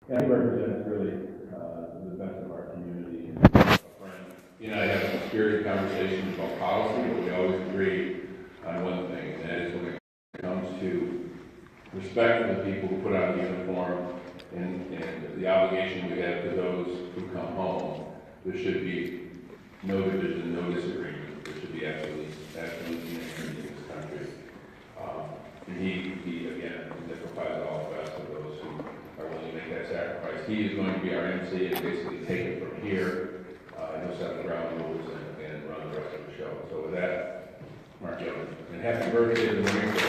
Yeah, he represents really the best of our community and a friend. You know, I have some spirited conversations about policy, but we always agree on one thing, and that is when it comes to respect for the people who put on the uniform and the obligation we have to those who come home. There should be no division, no disagreement. There should be absolute unity in this country. And he again exemplifies all the best of those who are willing to make that sacrifice. He is going to be our MC and basically take it from here. He'll set the ground rules and run the rest of the show. So with that, Mark Young, and happy birthday to the Marine Corps.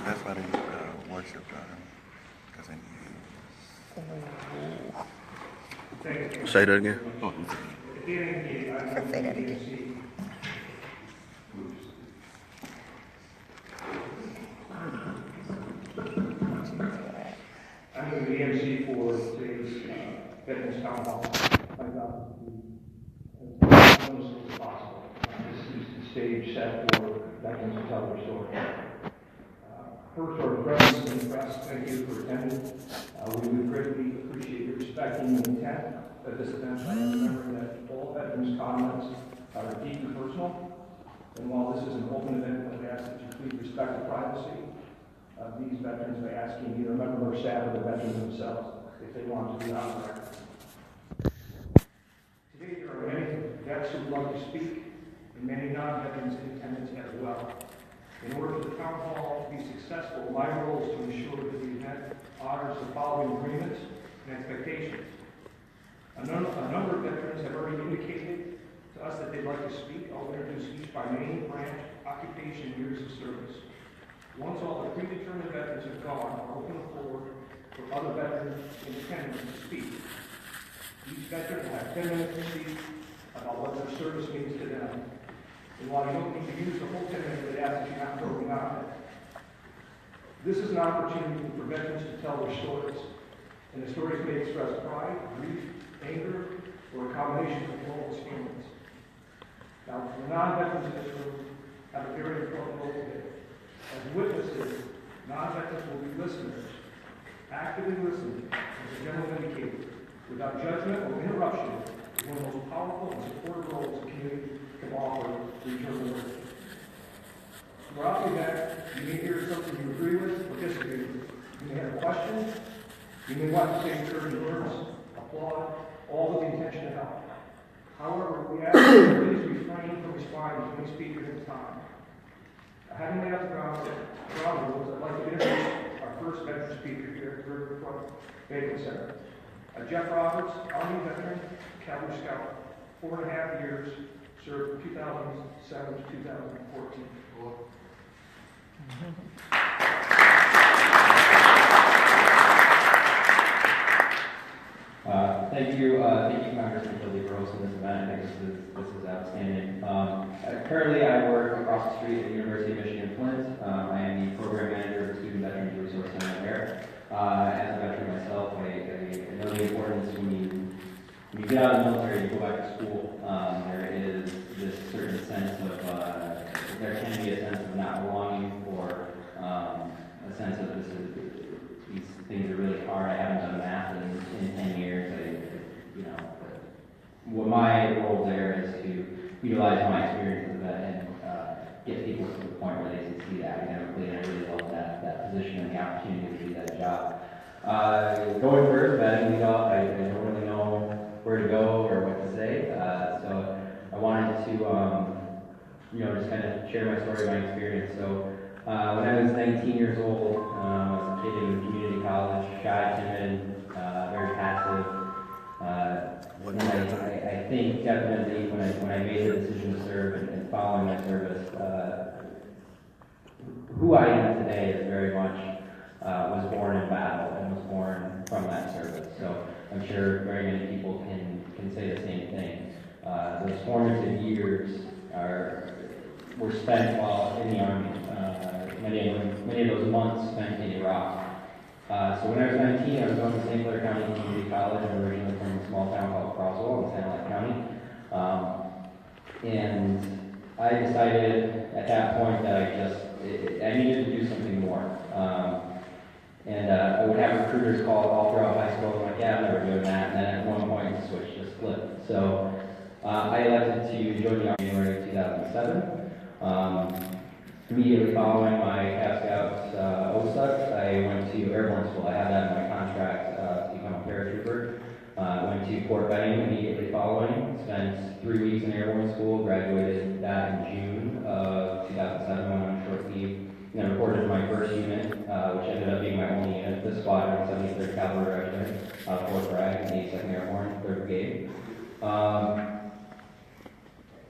That's why they worship because they need. Say that again. Oh. Say that again. I'm going to be the MC for today's Veterans Town Hall. My job is to be as honest as possible. This is the stage set for veterans to tell their story. First, our friends and press, thank you for attending. We would greatly appreciate your respecting the intent of this event by remembering that all veterans' comments are deeply personal. And while this is an open event, we ask that you please respect the privacy of these veterans by asking either a member or staff of the veterans themselves if they want to be on the record. Today there are many vets who would love to speak and many non-veterans in attendance as well. In order for the town hall to be successful, my role is to ensure that the event honors the following agreements and expectations. A number of veterans have already indicated to us that they'd like to speak. I'll introduce each by name, branch, occupation, years of service. Once all the predetermined veterans have gone, I'll open the floor for other veterans in attendance to speak. Each veteran will have 10 minutes to speak about what their service means to them. And while you don't need to use the whole 10 minutes, they ask that you're not throwing on it. This is an opportunity for veterans to tell their stories. And the stories may express pride, grief, anger, or a combination of all those feelings. Now, the non-veterans in this room have a very important role today. As witnesses, non-veterans will be listeners, actively listening, as the gentleman indicated, without judgment or interruption, is one of the most powerful and supportive roles the community can offer to each other. Throughout the event, you may hear something you agree with or disagree with. You may have a question, you may want to say encouraging words, applaud, all with the intention to help. However, we ask that you please refrain from responding to any speaker at this time. Having laid out the ground rules, I'd like to introduce our first veteran speaker here at the Riverfront Bacon Center. Jeff Roberts, Army veteran, Cavalry Scout, 4.5 years, served from 2007 to 2014. Thank you, Congressman Kildee, for hosting this event. I think this is outstanding. Currently, I work across the street at the University of Michigan Flint. I am the program manager for Student Veterans Resource Center there. As a veteran myself, I know the importance when you get out of the military, you go back to school. There is this certain sense of there can be a sense of not belonging, or a sense of these things are really hard. I haven't done math in 10 years. What my role there is to utilize my experience as a vet and get people to the point where they can see that academically, and I really love that position and the opportunity to do that job. Going first, batting lead off, I don't really know where to go or what to say, so I wanted to just kind of share my story, my experience. So when I was 19 years old, I was a kid in community college, shy, timid, very passive. And I think definitely when I made the decision to serve and following my service, who I am today is very much was born in battle and was born from that service. So I'm sure very many people can say the same thing. Those formative years were spent while in the Army. Many of those months spent in Iraq. So when I was 19, I was going to St. Clair County Community College. I'm originally from a small town called Crossville in Sanilac County. And I decided at that point that it I would have recruiters call all throughout high school. I'm like, yeah, I'm never doing that. And then at one point, the switch just flipped. So I elected to join the Army in January 2007. Immediately following my Cab Scouts OSUCs, I went to airborne school. I had that in my contract to become a paratrooper. Went to Fort Benning immediately following. Spent 3 weeks in airborne school. Graduated that in June of 2007. Went on a short leave. And then reported my first unit, which ended up being my only unit, the squadron, 73rd Cavalry Regiment, Fort Bragg, 82nd Airborne, 3rd Brigade.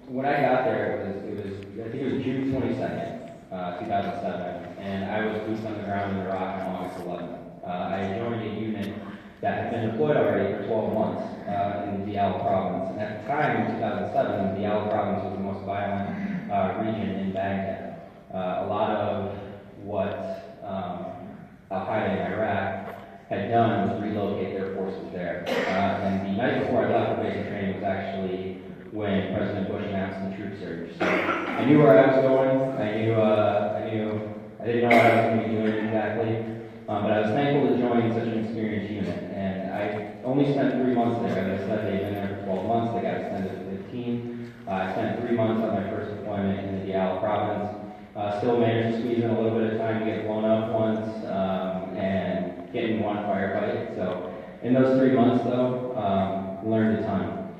When I got there, I think it was June 22nd, 2007, and I was boots on the ground in Iraq on August 11th. I joined a unit that had been deployed already for 12 months in the Diyala province. And at the time, in 2007, the Diyala province was the most violent region in Baghdad. A lot of what Al-Qaeda in Iraq had done was relocate their forces there. And the night before I left for basic training was actually when President Bush announced the troop surge. So I knew where I was going. I didn't know what I was going to be doing exactly. But I was thankful to join such an experienced unit. And I only spent 3 months there. As I said, they'd been there for 12 months. They got extended to 15. I spent 3 months on my first deployment in the Diyala province. Still managed to squeeze in a little bit of time to get blown up once and get in one firefight. So in those 3 months, though, learned a ton.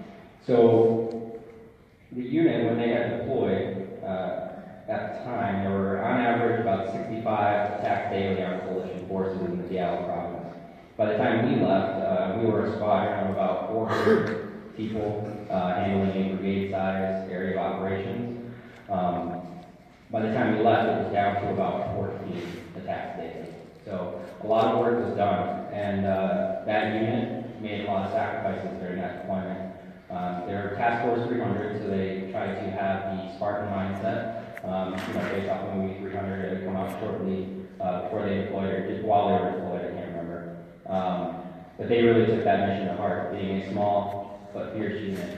So the unit, when they had deployed, at the time, there were on average about 65 attacks daily on coalition forces in the Diyala province. By the time we left, we were a squadron of about 400 people handling a brigade-size area of operations. By the time we left, it was down to about 14 attacks daily. So a lot of work was done, and that unit made a lot of sacrifices during that deployment. They're Task Force 300, so they tried to have the Spartan mindset. Based off the movie 300, it had come out shortly before they deployed, or just while they were deployed, I can't remember. But they really took that mission to heart, being a small but fierce unit.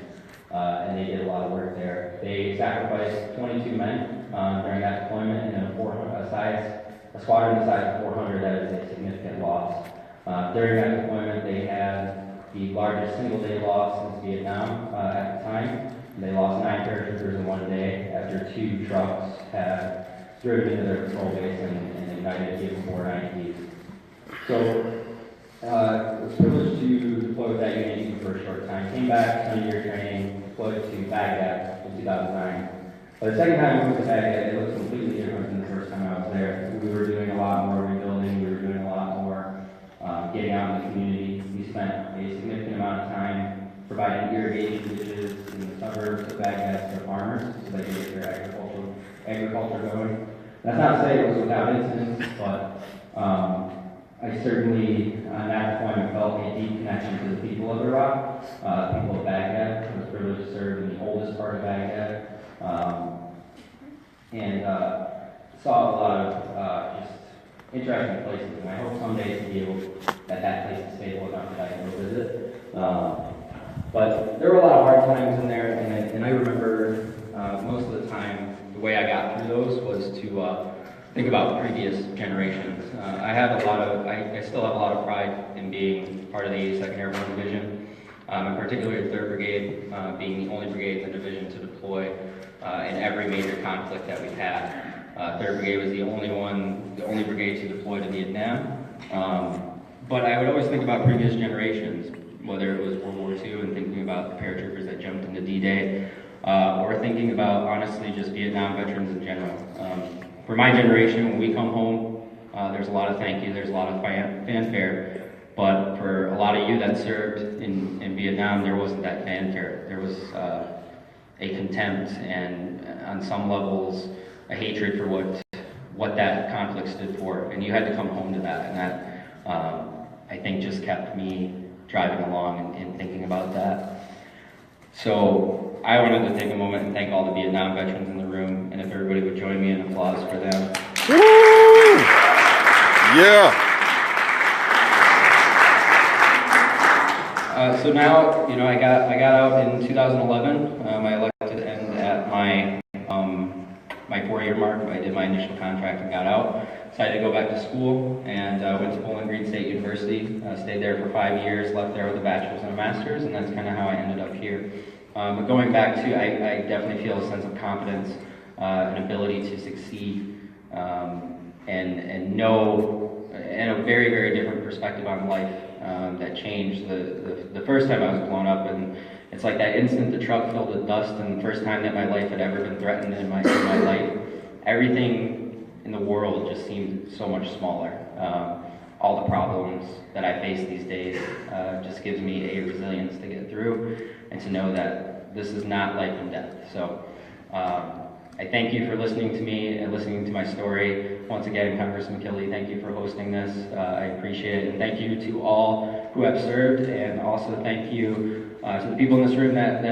And they did a lot of work there. They sacrificed 22 men during that deployment, and a squadron the size of 400, that is a significant loss. During that deployment, they had the largest single-day loss since Vietnam at the time. They lost 9 paratroopers in 1 day after 2 trucks had driven into their patrol base and ignited vehicle-borne IEDs. So I was privileged to deploy with that unit even for a short time. Came back, 20-year training, deployed to Baghdad in 2009. But the second time I went to Baghdad, it looked completely different than the first time I was there. We were doing a lot more rebuilding, we were doing a lot more getting out in the community. We spent a significant amount of time providing irrigation ditches in the suburbs of Baghdad to farmers so they could get their agriculture going. That's not to say it was without incidents, but I certainly, on that deployment, felt a deep connection to the people of Iraq, the people of Baghdad. I was privileged to serve in the oldest part of Baghdad, and saw a lot of just interesting places. And I hope someday to be able, that place is stable enough that I can go visit. But there were a lot of hard times in there, and I remember most of the time, the way I got through those was to think about previous generations. I still have a lot of pride in being part of the 82nd Airborne Division, and particularly the 3rd Brigade, being the only brigade in the division to deploy in every major conflict that we've had. 3rd Brigade was the only brigade to deploy to Vietnam. But I would always think about previous generations, whether it was World War II and thinking about the paratroopers that jumped into D-Day, or thinking about, honestly, just Vietnam veterans in general. For my generation, when we come home, there's a lot of thank you, there's a lot of fanfare, but for a lot of you that served in Vietnam, there wasn't that fanfare. There was a contempt and, on some levels, a hatred for what that conflict stood for, and you had to come home to that, and that, I think, just kept me driving along and thinking about that. So I wanted to take a moment and thank all the Vietnam veterans in the room, and if everybody would join me in applause for them. Woo! Yeah. So now, I got out in 2011. I elected to end at my 4-year 4-year mark. I did my initial contract and got out. Decided to go back to school and went to Bowling Green State University. Stayed there for 5 years, left there with a bachelor's and a master's, and that's kind of how I ended up here. But going back to, I definitely feel a sense of confidence, an ability to succeed, and know, and a very, very different perspective on life that changed the first time I was blown up. And it's like that instant the truck filled with dust, and the first time that my life had ever been threatened in my life, everything in the world just seemed so much smaller. All the problems that I face these days just gives me a resilience to get through and to know that this is not life and death. So I thank you for listening to me and listening to my story. Once again, Congressman Kildee, thank you for hosting this. I appreciate it. And thank you to all who have served, and also thank you to the people in this room that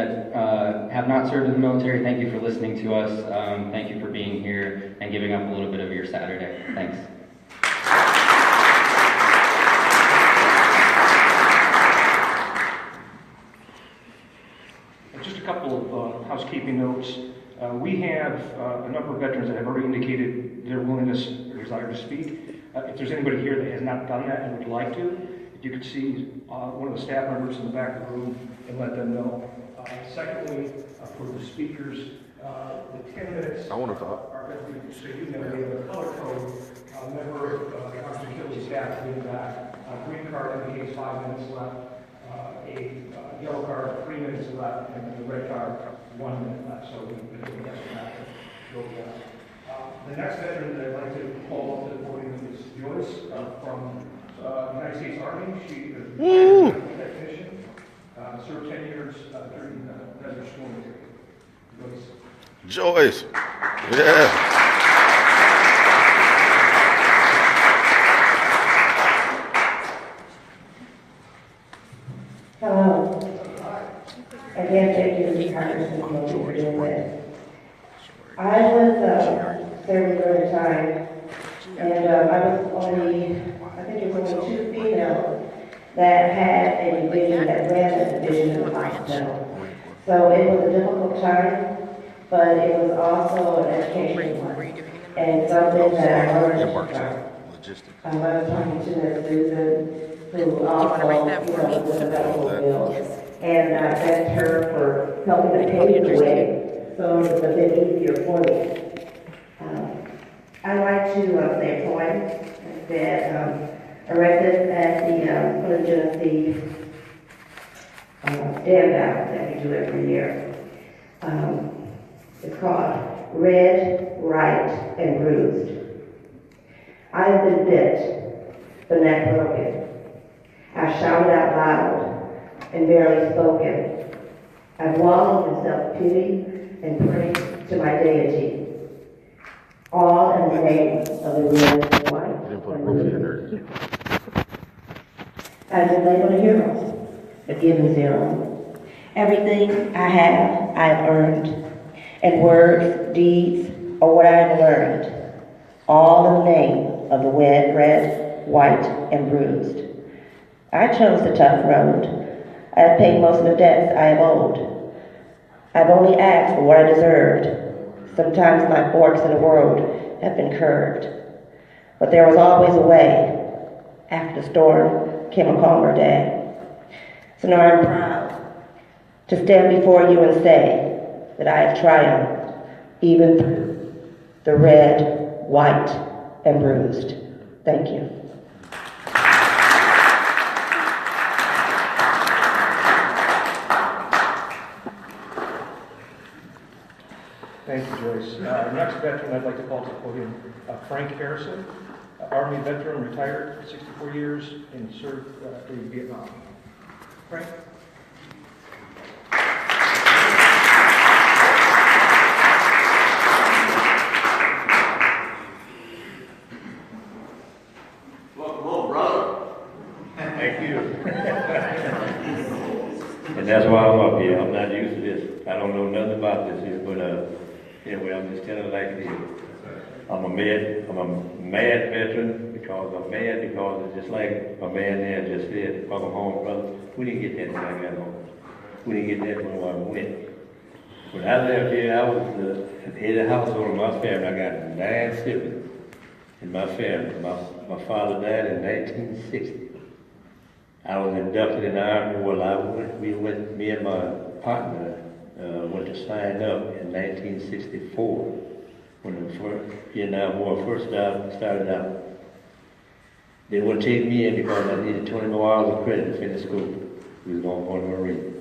have not served in the military. Thank you for listening to us. Thank you for being here and giving up a little bit of your Saturday. Thanks. Just a couple of housekeeping notes. We have a number of veterans that have already indicated their willingness or desire to speak. If there's anybody here that has not done that and would like to, you could see one of the staff members in the back of the room and let them know. Secondly, for the speakers, the 10 minutes are going to be, so you know, we have a color code. A member of Congressman Kildee's staff will be back. A green card indicates 5 minutes left. A yellow card, 3 minutes left, and the red card, 1 minute left. So we have some time to go down. The next veteran that I'd like to call up to the podium is Joyce from the United States Army. She is a technician, served 10 years during the Desert Storm period. Joyce. Joyce. Yeah. Hello. Again, thank you, Congressman Kildee, for doing this. I was serving during a time, and I was only, I think it was only 2 females that had a division that ran a division in the hospital. So it was a difficult time, but it was also an education one, and something that I learned from. I was talking to Ms. Susan, who also, was a medical field, and I thanked her for helping to pave the way, so it was a bit easier for me. I like to say a poem that erected at the Philly stand down that we do every year. It's called Red, Right, and Bruised. I have been bit, but not broken. I shouted out loud and barely spoken. I've wallowed in self-pity and prayed to my deity. All in the name of the red, white, and blue. I've been labeled a hero, but given zero. Everything I have, I've earned. And words, deeds, or what I've learned. All in the name of the red, white, and bruised. I chose the tough road. I have paid most of the debts I have owed. I've only asked for what I deserved. Sometimes my forks in the world have been curved. But there was always a way. After the storm came a calmer day. So now I'm proud to stand before you and say that I have triumphed, even through the red, white, and bruised. Thank you. Thank you, Joyce. Next veteran I'd like to call to the podium, Frank Harrison, Army veteran, retired, 64 years, and served in Vietnam. Frank? Welcome home, brother. Thank you. And that's why I'm up here. I'm not used to this. I don't know nothing about this here, but anyway, I'm just telling it like it is. I'm a mad veteran because I'm mad because it's just like my man there just said, welcome home, brother. We didn't get that when I got home. We didn't get that when I went. When I left here, I was the head of the household of my family. I got 9 siblings in my family. My father died in 1960. I was inducted in the Army. Well, me and my partner went to sign up in 1964 when the Vietnam War first started out. They wouldn't take me in because I needed 20 more hours of credit to finish school. We was going for the Marine.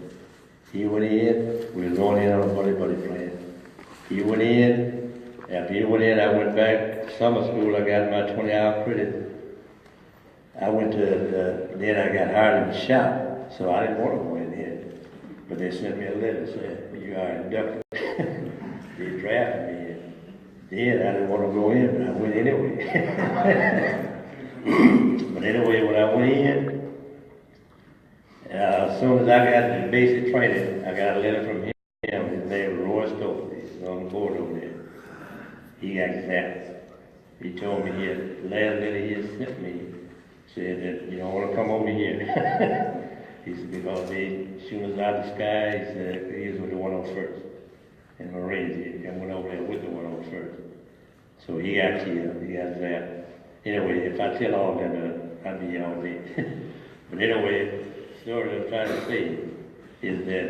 He went in, we was going in on a buddy plan. He went in, after he went in, I went back to summer school, I got my 20-hour credit. I went to, then I got hired in the shop, so I didn't want to go in here. But they sent me a letter saying, you are inducted. They drafted me in. Then I didn't want to go in, but I went anyway. But anyway, when I went in, as soon as I got the basic training, I got a letter from him. His name was Roy Stokes. He's on the board over there. He got zapped. He told me the last letter he had sent me said that you don't want to come over here. He said because they shooting us out of the sky. He said he was with the 101st and Marines. He went over there with the 101st. So he got killed. He got zapped. Anyway, if I tell all that, I'll be here all day. But anyway, the story I'm trying to say is that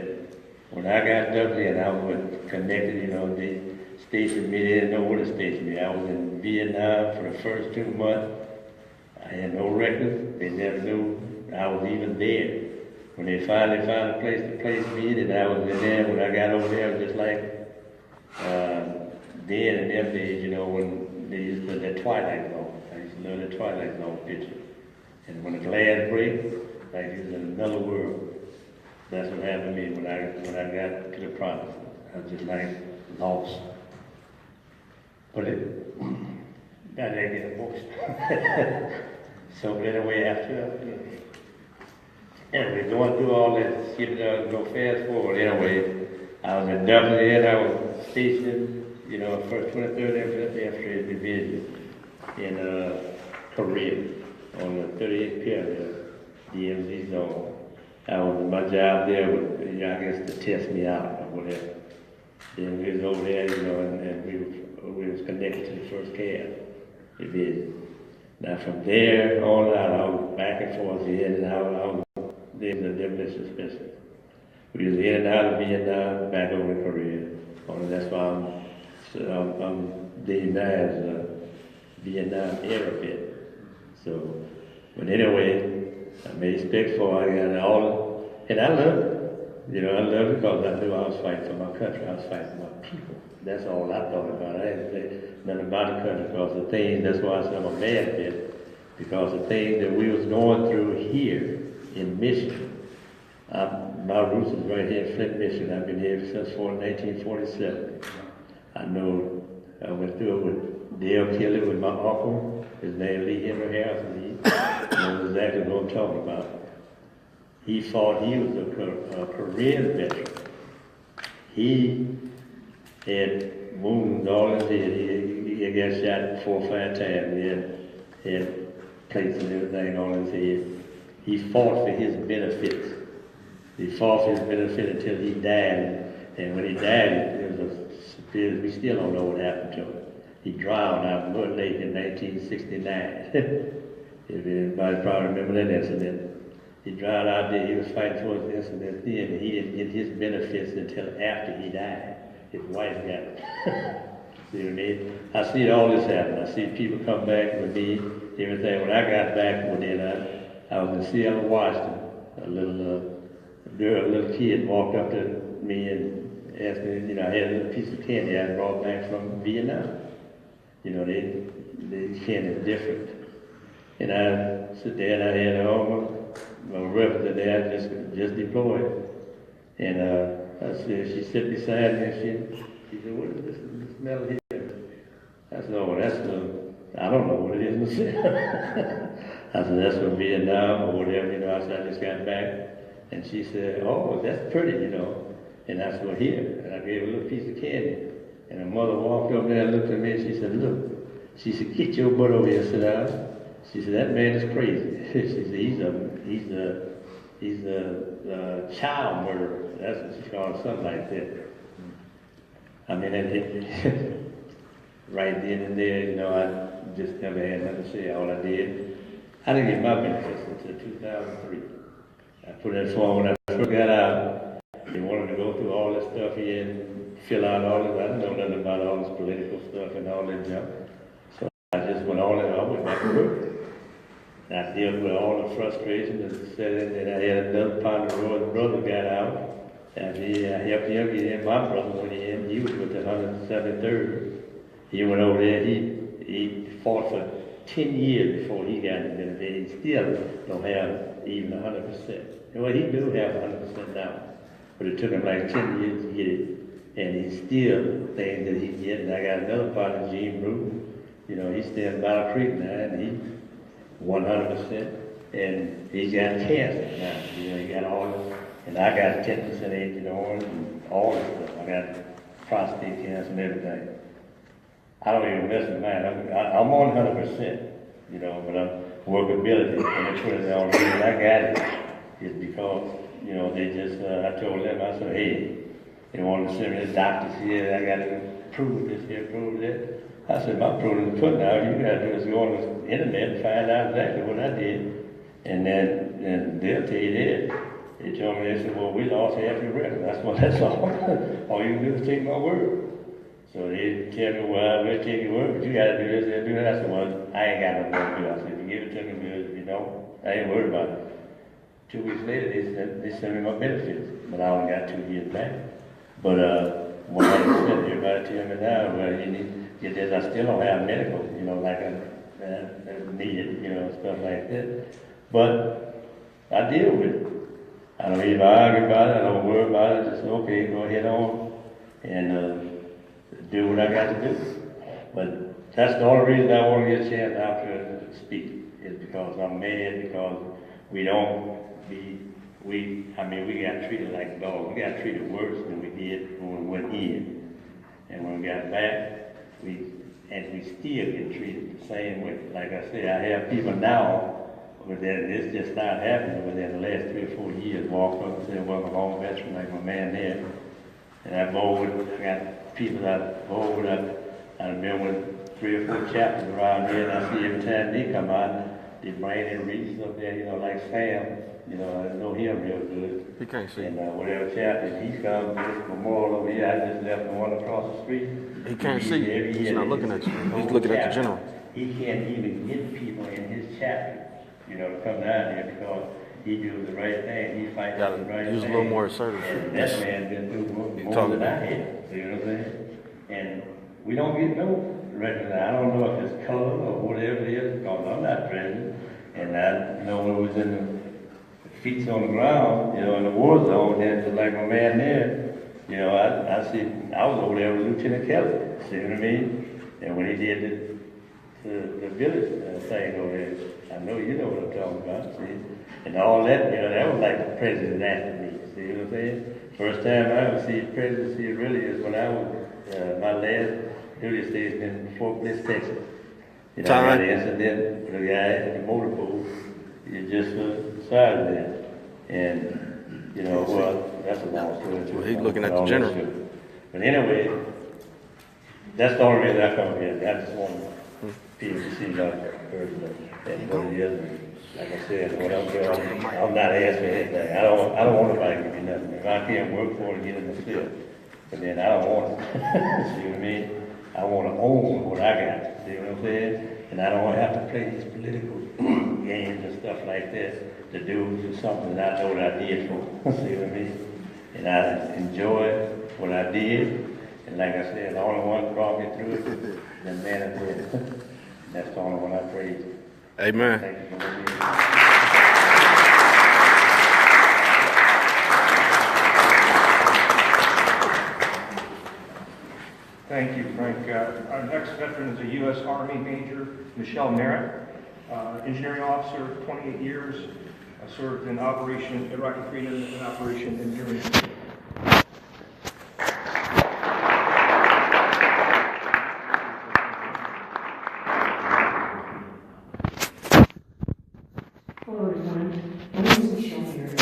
when I got inducted and I was connected, they stationed me. They didn't know where to station me. I was in Vietnam for the first 2 months. I had no records. They never knew I was even there. When they finally found a place to place me, and I was in there. When I got over there, it was just like then in them days, when they used to put that Twilight Zone. I used to love that Twilight Zone picture. And when the glass breaks, like it was in another world. That's what happened to me when I got to the province. I was just like lost. But I didn't get emotional. So anyway, anyway, going through all that, go fast forward. Anyway, I was inducted in. I was stationed, first 23rd Infantry Division in Korea on the 38th Parallel DMZ zone. My job there was, I guess, to test me out or whatever. Then we was over there, and we was connected to the 1st CAV division. Now from there on out, I was back and forth in and out. I was there in the demolition specialist. We was in and out of Vietnam, back over in Korea. That's why I'm dating now as a Vietnam era vet. So, but anyway, I made spec for I got all, and I loved it. I loved it because I knew I was fighting for my country. I was fighting for my people. That's all I thought about. I didn't say nothing about the country because the things, that's why I said I'm a mad vet, because the things that we was going through here in Michigan, my roots is right here in Flint, Michigan. I've been here since 1947. I know I went through it with Dale Kildee, with my uncle. His name Lee Henry Harrison. He knows exactly what I'm talking about. He fought, he was a Korean veteran. He had wounds all in his head. He got shot 4 or 5 times. He had plates and everything on his head. He fought for his benefits. He fought for his benefit until he died. And when he died, we still don't know what happened to him. He drowned out in Mud Lake in 1969. If anybody probably remember that incident. He drowned out there. He was fighting for his incident then, and he didn't get his benefits until after he died. His wife got it. See what I mean? I see all this happen. I see people come back with me, everything. When I got back, I was in Seattle, Washington. A little kid walked up to me and asked me, I had a little piece of candy I brought back from Vietnam. They candy is different. And I sit there and I had all my reference there, just deployed. And I said, she sat beside me and she said, what is this smell here? I said, oh, I don't know what it is. I said, that's from Vietnam or whatever, I said, I just got back. And she said, oh, that's pretty, And I said, well, here. And I gave her a little piece of candy. And her mother walked over there and looked at me and she said, look. She said, get your butt over here, sit down. She said, that man is crazy. She said, he's a child murderer. That's what she called, something like that. I mean, right then and there, you know, I just never had nothing to say. All I did, I didn't get my benefits until 2003. I put in form when I first got out. He wanted to go through all this stuff here and fill out all this. I didn't know nothing about all this political stuff and all that junk. So I just went on and I went back to work. And I dealt with all the frustration and said that I had another partner, his brother got out. And I helped him get in. My brother went in. He was with the 173rd. He went over there. He fought for 10 years before he got the benefit. He still don't have even 100%. Well, he do have 100% now, but it took him like 10 years to get it, and he's still things that he's getting. I got another partner, Gene Brew. You know, he's still in Battle Creek now, and he's 100%, and he got cancer now. You know, he got all this, and I got 10% Agent Orange and all this stuff. I got prostate cancer and everything. I don't even mess with mine. I'm on 100%, you know, but I'm workability. And that's what the only reason I got it is because, you know, they just, I told them, I said, hey, they wanted to send me to doctors here. I got to prove this here, prove that. I said, my proof is put now. You got to do is go on the internet and find out exactly what I did. And then they'll tell you that. They told me, they said, well, we lost half your record. That's all. All you can do is take my word. So they tell me, well, we'll take your word, but you got to do this and do that. I said, well, I ain't got no more to do. I said, if you give it to me, good. If you don't, I ain't worried about it. 2 weeks later, they sent me my benefits, but I only got 2 years back. But 100%, everybody tell me now, well, you need to get this. I still don't have medical, you know, like I needed, you know, stuff like that. But I deal with it. I don't even argue about it. I don't worry about it. Just, okay, go ahead on and do what I got to do. But that's the only reason I want to get a chance out here to speak, is because I'm mad, because we got treated like dogs. We got treated worse than we did when we went in. And when we got back, we still get treated the same way. Like I said, I have people now, but then this just started happening within the last 3 or 4 years, walk up and say, welcome home, veteran, like my man there. And I got people that voted up. I've been with 3 or 4 chapters around here, and I see every time they come out, they bring in reasons up there, you know, like Sam, you know, I know him real good. He can't see. And whatever chapter he's come to this memorial over here, I just left the one across the street. He can't see. He's not looking at you. He's looking at the general. He can't even get people in his chapter, you know, to come down here because he do the right thing. He fights for the right thing. Use a little more assertive. And that man been through more than I have. You know what I'm saying? And we don't get no record. I don't know if it's color or whatever it is, because I'm not president. And I know when it was in the feet on the ground, you know, in the war zone, then just like my man there, you know, I was over there with Lieutenant Kelly. See what I mean? And when he did the village thing over there, I know you know what I'm talking about. See? And all that, you know, that was like the president after me. See what I'm saying? First time I ever see the presidency really is when I was, my last duty station in Fort Bliss, Texas. You know, I got an incident with a guy at the motor pool. He just decided that. And, you know, well, that's a long story too. Well, he's looking at the general. But anyway, that's the only reason I come here. I just want people to see like that person and what it is. Like I said, when I'm doing, I'm not asking anything. I don't want nobody to give me nothing. If I can't work for it, get it myself. But then I don't want it. See what I mean? I want to own what I got. See what I'm saying? And I don't want to have to play these political games and stuff like that to do something that I know that I did for. See what I mean? And I enjoyed what I did. And like I said, the only one that brought me through it was the man at the end. That's the only one I praise. Amen. Thank you for being Thank you, Frank. Our next veteran is a U.S. Army Major, Michelle Merritt, engineering officer, 28 years, served in Operation Iraqi Freedom and Operation Enduring. Hello, everyone. My name is Michelle Merritt.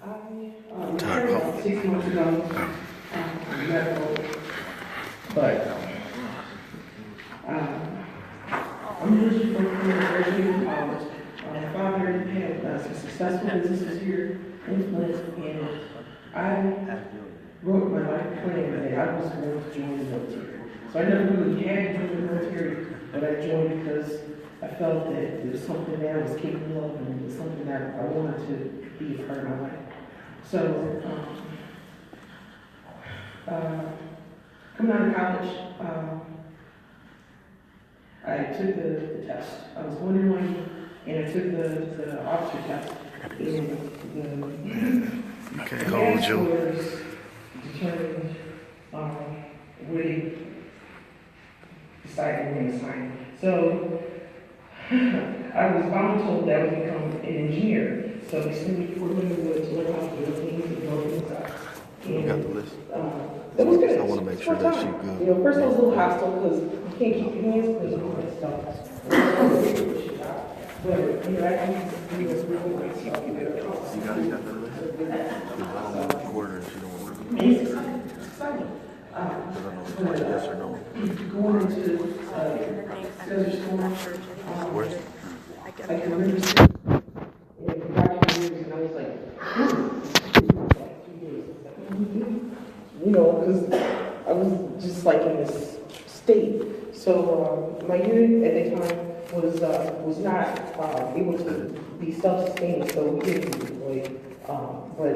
I retired about 6 months ago from medical But I'm really from graduating from college. My father had some successful businesses here in Flint, and I wrote my life plan that I was going to join the military. So I never really had to join the military, but I joined because I felt that it was something that I was capable of, and it was something that I wanted to be a part of my life. So, coming out of college, I took the test. I was going in one, and I took the officer test. And Okay, hold Joe. was determined where they decided when to sign. So I was voluntold that I would become an engineer. So they sent me to Fort Leonard Wood to learn how to build things and build things up. You got the list. It was good. I want to make sure that you're good. You know, first I was a little hostile because you can't keep your hands clean and all that stuff. But, you know, I used to do this really great stuff. You got the list? Because I don't want to record it if you don't want to. Amazing. Exciting. Because I know it's like yes or no. Going into Desert Storm, Where's I can remember sitting in watching years, and I was like, you know, because I was just like in this state. So my unit at that time was not able to be self-sustaining, so we didn't deploy. But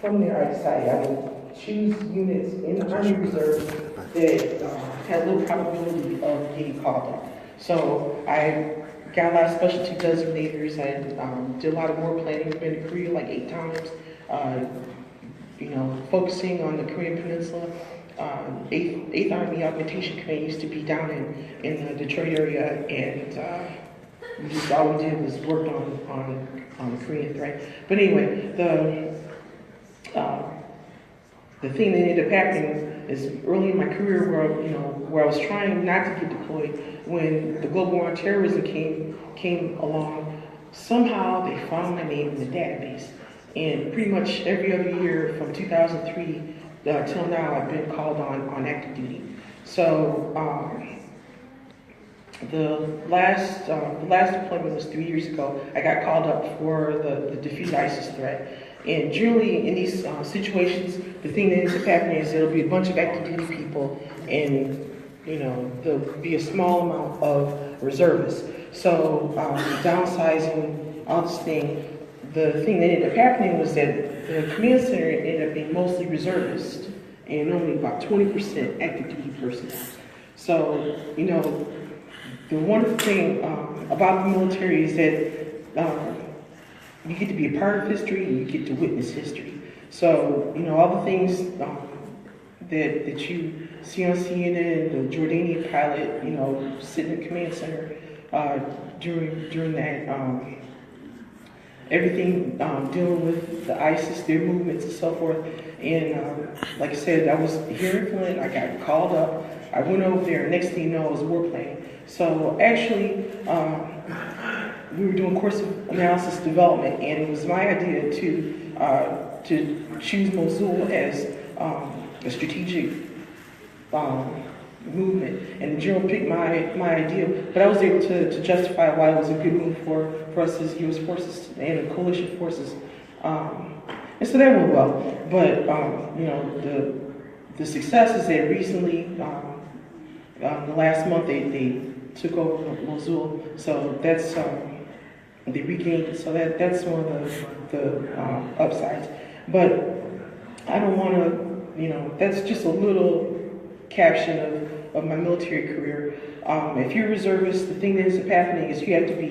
from there, I decided I would choose units in the Army Reserve that had low probability of getting called up. So I got a lot of specialty designators. I did a lot of war planning. I've been to Korea like 8 times. You know, focusing on the Korean Peninsula. 8th Army Augmentation Command used to be down in the Detroit area, and we just all we did was work on the Korean threat. But anyway, the thing that ended up happening is early in my career, where I was trying not to get deployed, when the global war on terrorism came along, somehow they found my name in the database. And pretty much every other year from 2003 till now, I've been called on active duty. So the last deployment was 3 years ago. I got called up for the defeat ISIS threat. And generally in these situations, the thing that ends up happening is there'll be a bunch of active duty people, and you know there'll be a small amount of reservists. So downsizing all this thing. The thing that ended up happening was that the command center ended up being mostly reservists and only about 20% active duty personnel. So, you know, the wonderful thing about the military is that you get to be a part of history and you get to witness history. So, you know, all the things that you see on CNN, the Jordanian pilot, you know, sitting in the command center during that. Everything dealing with the ISIS, their movements and so forth. And like I said, I was here in Flint, I got called up, I went over there, next thing you know, I was war planning. So actually, we were doing course of analysis development, and it was my idea to choose Mosul as a strategic movement, and the general picked my idea, but I was able to justify why it was a good move for us as U.S. forces and the coalition forces, and so that went well. But you know, the success is that recently, the last month they took over Mosul, so that's they regained it. So that's one of the upsides. But I don't want to, you know, that's just a little caption of my military career. If you're a reservist, the thing that ends up happening is you have to be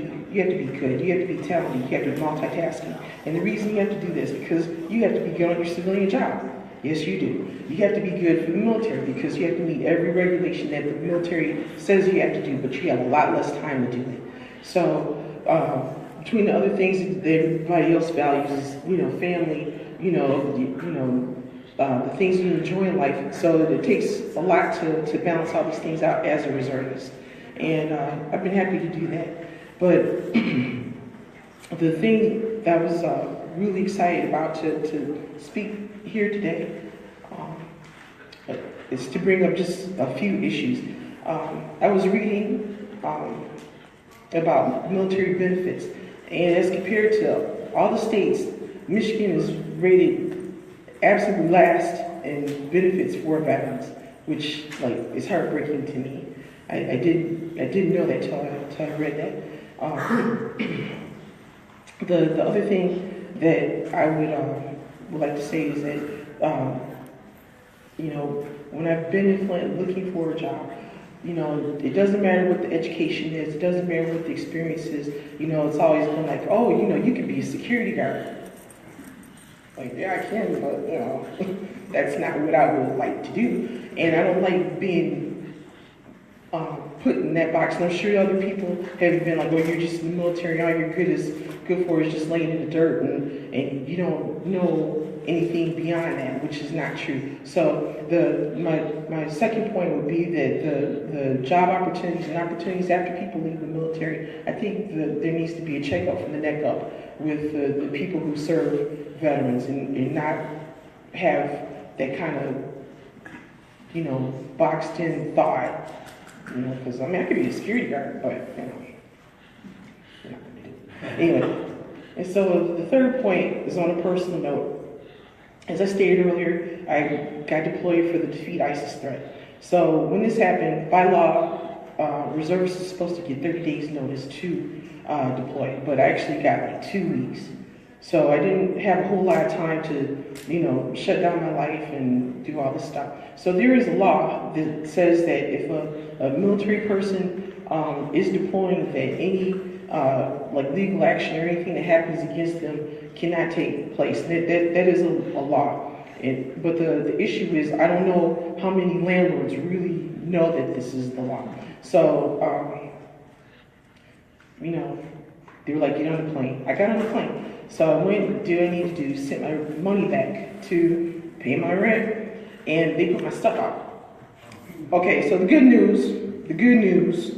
good, you have to be talented, you have to be multitasking. And the reason you have to do this is because you have to be good on your civilian job. Yes, you do. You have to be good for the military because you have to meet every regulation that the military says you have to do, but you have a lot less time to do it. So between the other things that everybody else values is, you know, family, the things you enjoy in life. So it takes a lot to balance all these things out as a reservist. And I've been happy to do that. But the thing that I was really excited about to speak here today, is to bring up just a few issues. I was reading about military benefits, and as compared to all the states, Michigan is rated absolutely last in benefits for veterans, which is heartbreaking to me. I didn't know that till I read that. The other thing that I would like to say is that when I've been in Flint looking for a job, it doesn't matter what the education is, it doesn't matter what the experience is. It's always been like, oh, you can be a security guard. Like, yeah, I can, but that's not what I would like to do, and I don't like being put in that box. And I'm sure other people have been like, "Oh, you're just in the military. All you're good for is just laying in the dirt, and you don't know anything beyond that," which is not true. So my second point would be that the job opportunities and opportunities after people leave the military, I think there needs to be a checkup from the neck up with the people who serve veterans and not have that kind of boxed in thought. Because I could be a security guard, but you're not gonna do it. Anyway, and so the third point is on a personal note. As I stated earlier, I got deployed for the Defeat ISIS threat. So when this happened, by law, reservists are supposed to get 30 days notice to deploy, but I actually got 2 weeks. So I didn't have a whole lot of time to, shut down my life and do all this stuff. So there is a law that says that if a military person is deploying, that any legal action or anything that happens against them cannot take place. That is a law. But the issue is, I don't know how many landlords really know that this is the law. So, they were like, get on the plane. I got on the plane. So I went, do what I need to do, sent my money back to pay my rent, and they put my stuff out. Okay, so the good news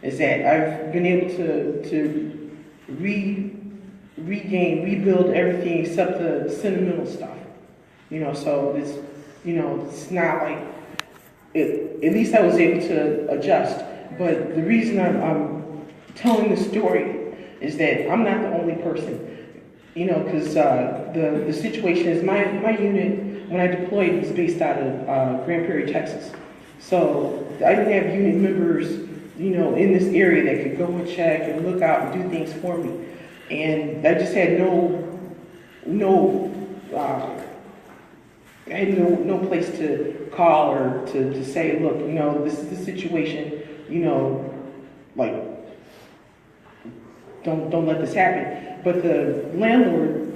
is that I've been able to rebuild everything except the sentimental stuff. So it's, it's not like, at least I was able to adjust. But the reason I'm telling this story is that I'm not the only person. Because the situation is my unit, when I deployed, was based out of Grand Prairie, Texas. So I didn't have unit members, in this area that could go and check and look out and do things for me. And I just had no place to call or to say, look, this is the situation, don't let this happen. But the landlord,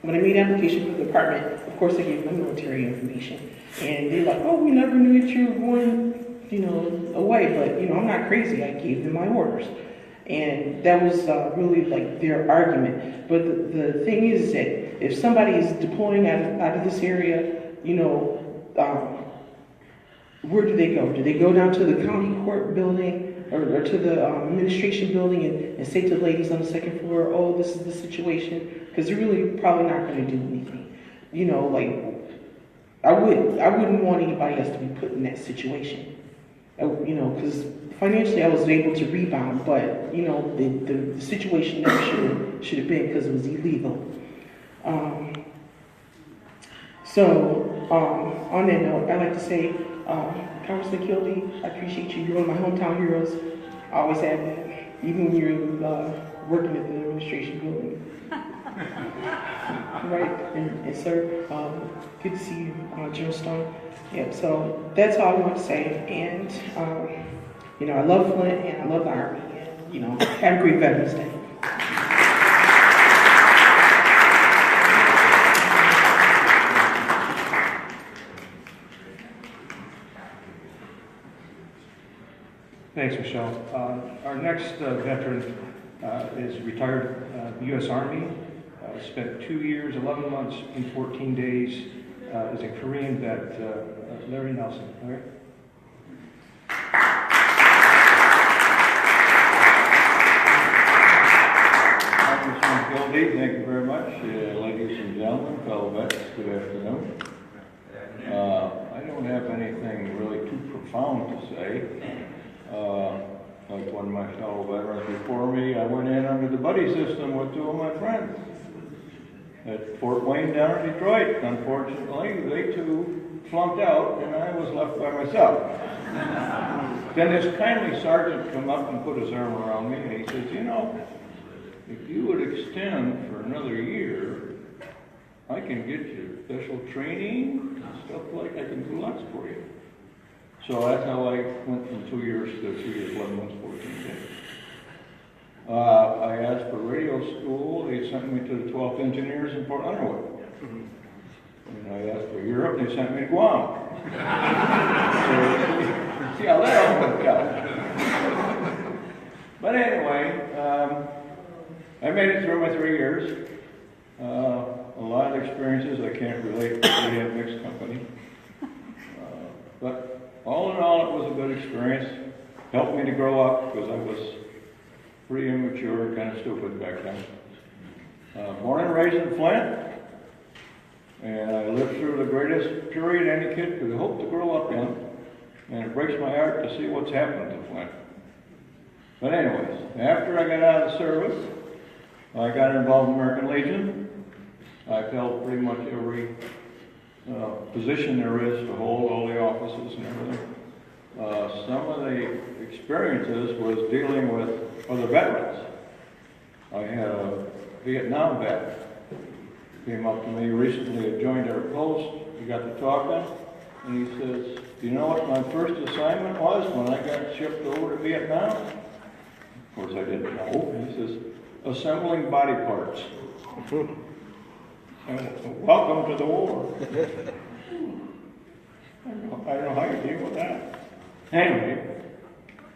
when I made an application for the apartment, of course I gave them military information. And they're like, oh, we never knew that you were going, away. But, I'm not crazy. I gave them my orders. And that was really their argument. But the thing is that if somebody is deploying out of this area, where do they go? Do they go down to the county court building or to the administration building and say to the ladies on the second floor, oh, this is the situation? Because they're really probably not going to do anything. I wouldn't want anybody else to be put in that situation. Because financially I was able to rebound, but, the situation never should have been because it was illegal. On that note, I'd like to say, Congressman Kildee, I appreciate you. You're one of my hometown heroes. I always have been, even when you're working at the administration building. Right, and sir, good to see you, General Stone. Yeah, so that's all I want to say. And, I love Flint and I love the Army. And, have a great Veterans Day. Thanks, Michelle. Our next veteran is retired U.S. Army, spent 2 years, 11 months, and 14 days as a Korean vet, Larry Nelson. Larry? Congressman Kildee, thank you very much. Ladies and gentlemen, fellow vets, good afternoon. I don't have profound to say. Like one of my fellow veterans before me, I went in under the buddy system with two of my friends at Fort Wayne down in Detroit. Unfortunately, they too flunked out, and I was left by myself. Then this kindly sergeant come up and put his arm around me, and he says, you know, if you would extend for another year, I can get you special training, stuff like I can do lots for you. So that's how I went from 2 years to 2 years, 11 months, 14 days. I asked for radio school. They sent me to the 12th Engineers in Port Underwood. And I asked for Europe. They sent me to Guam. So, see how that all worked out. But anyway, I made it through my 3 years. A lot of experiences I can't relate to. We have mixed company. But all in all, it was a good experience. Helped me to grow up because I was pretty immature and kind of stupid back then. Born and raised in Flint, and I lived through the greatest period any kid could hope to grow up in, and it breaks my heart to see what's happened to Flint. But anyways, after I got out of the service, I got involved in the American Legion. I've held pretty much every position there is to hold, all the offices and everything. Some of the experiences was dealing with other veterans. I had a Vietnam vet came up to me recently, had joined our post. We got to talking, and he says, "Do you know what my first assignment was when I got shipped over to Vietnam?" Of course, I didn't know. And he says, "Assembling body parts." Welcome to the war. I don't know how you deal with that. Anyway,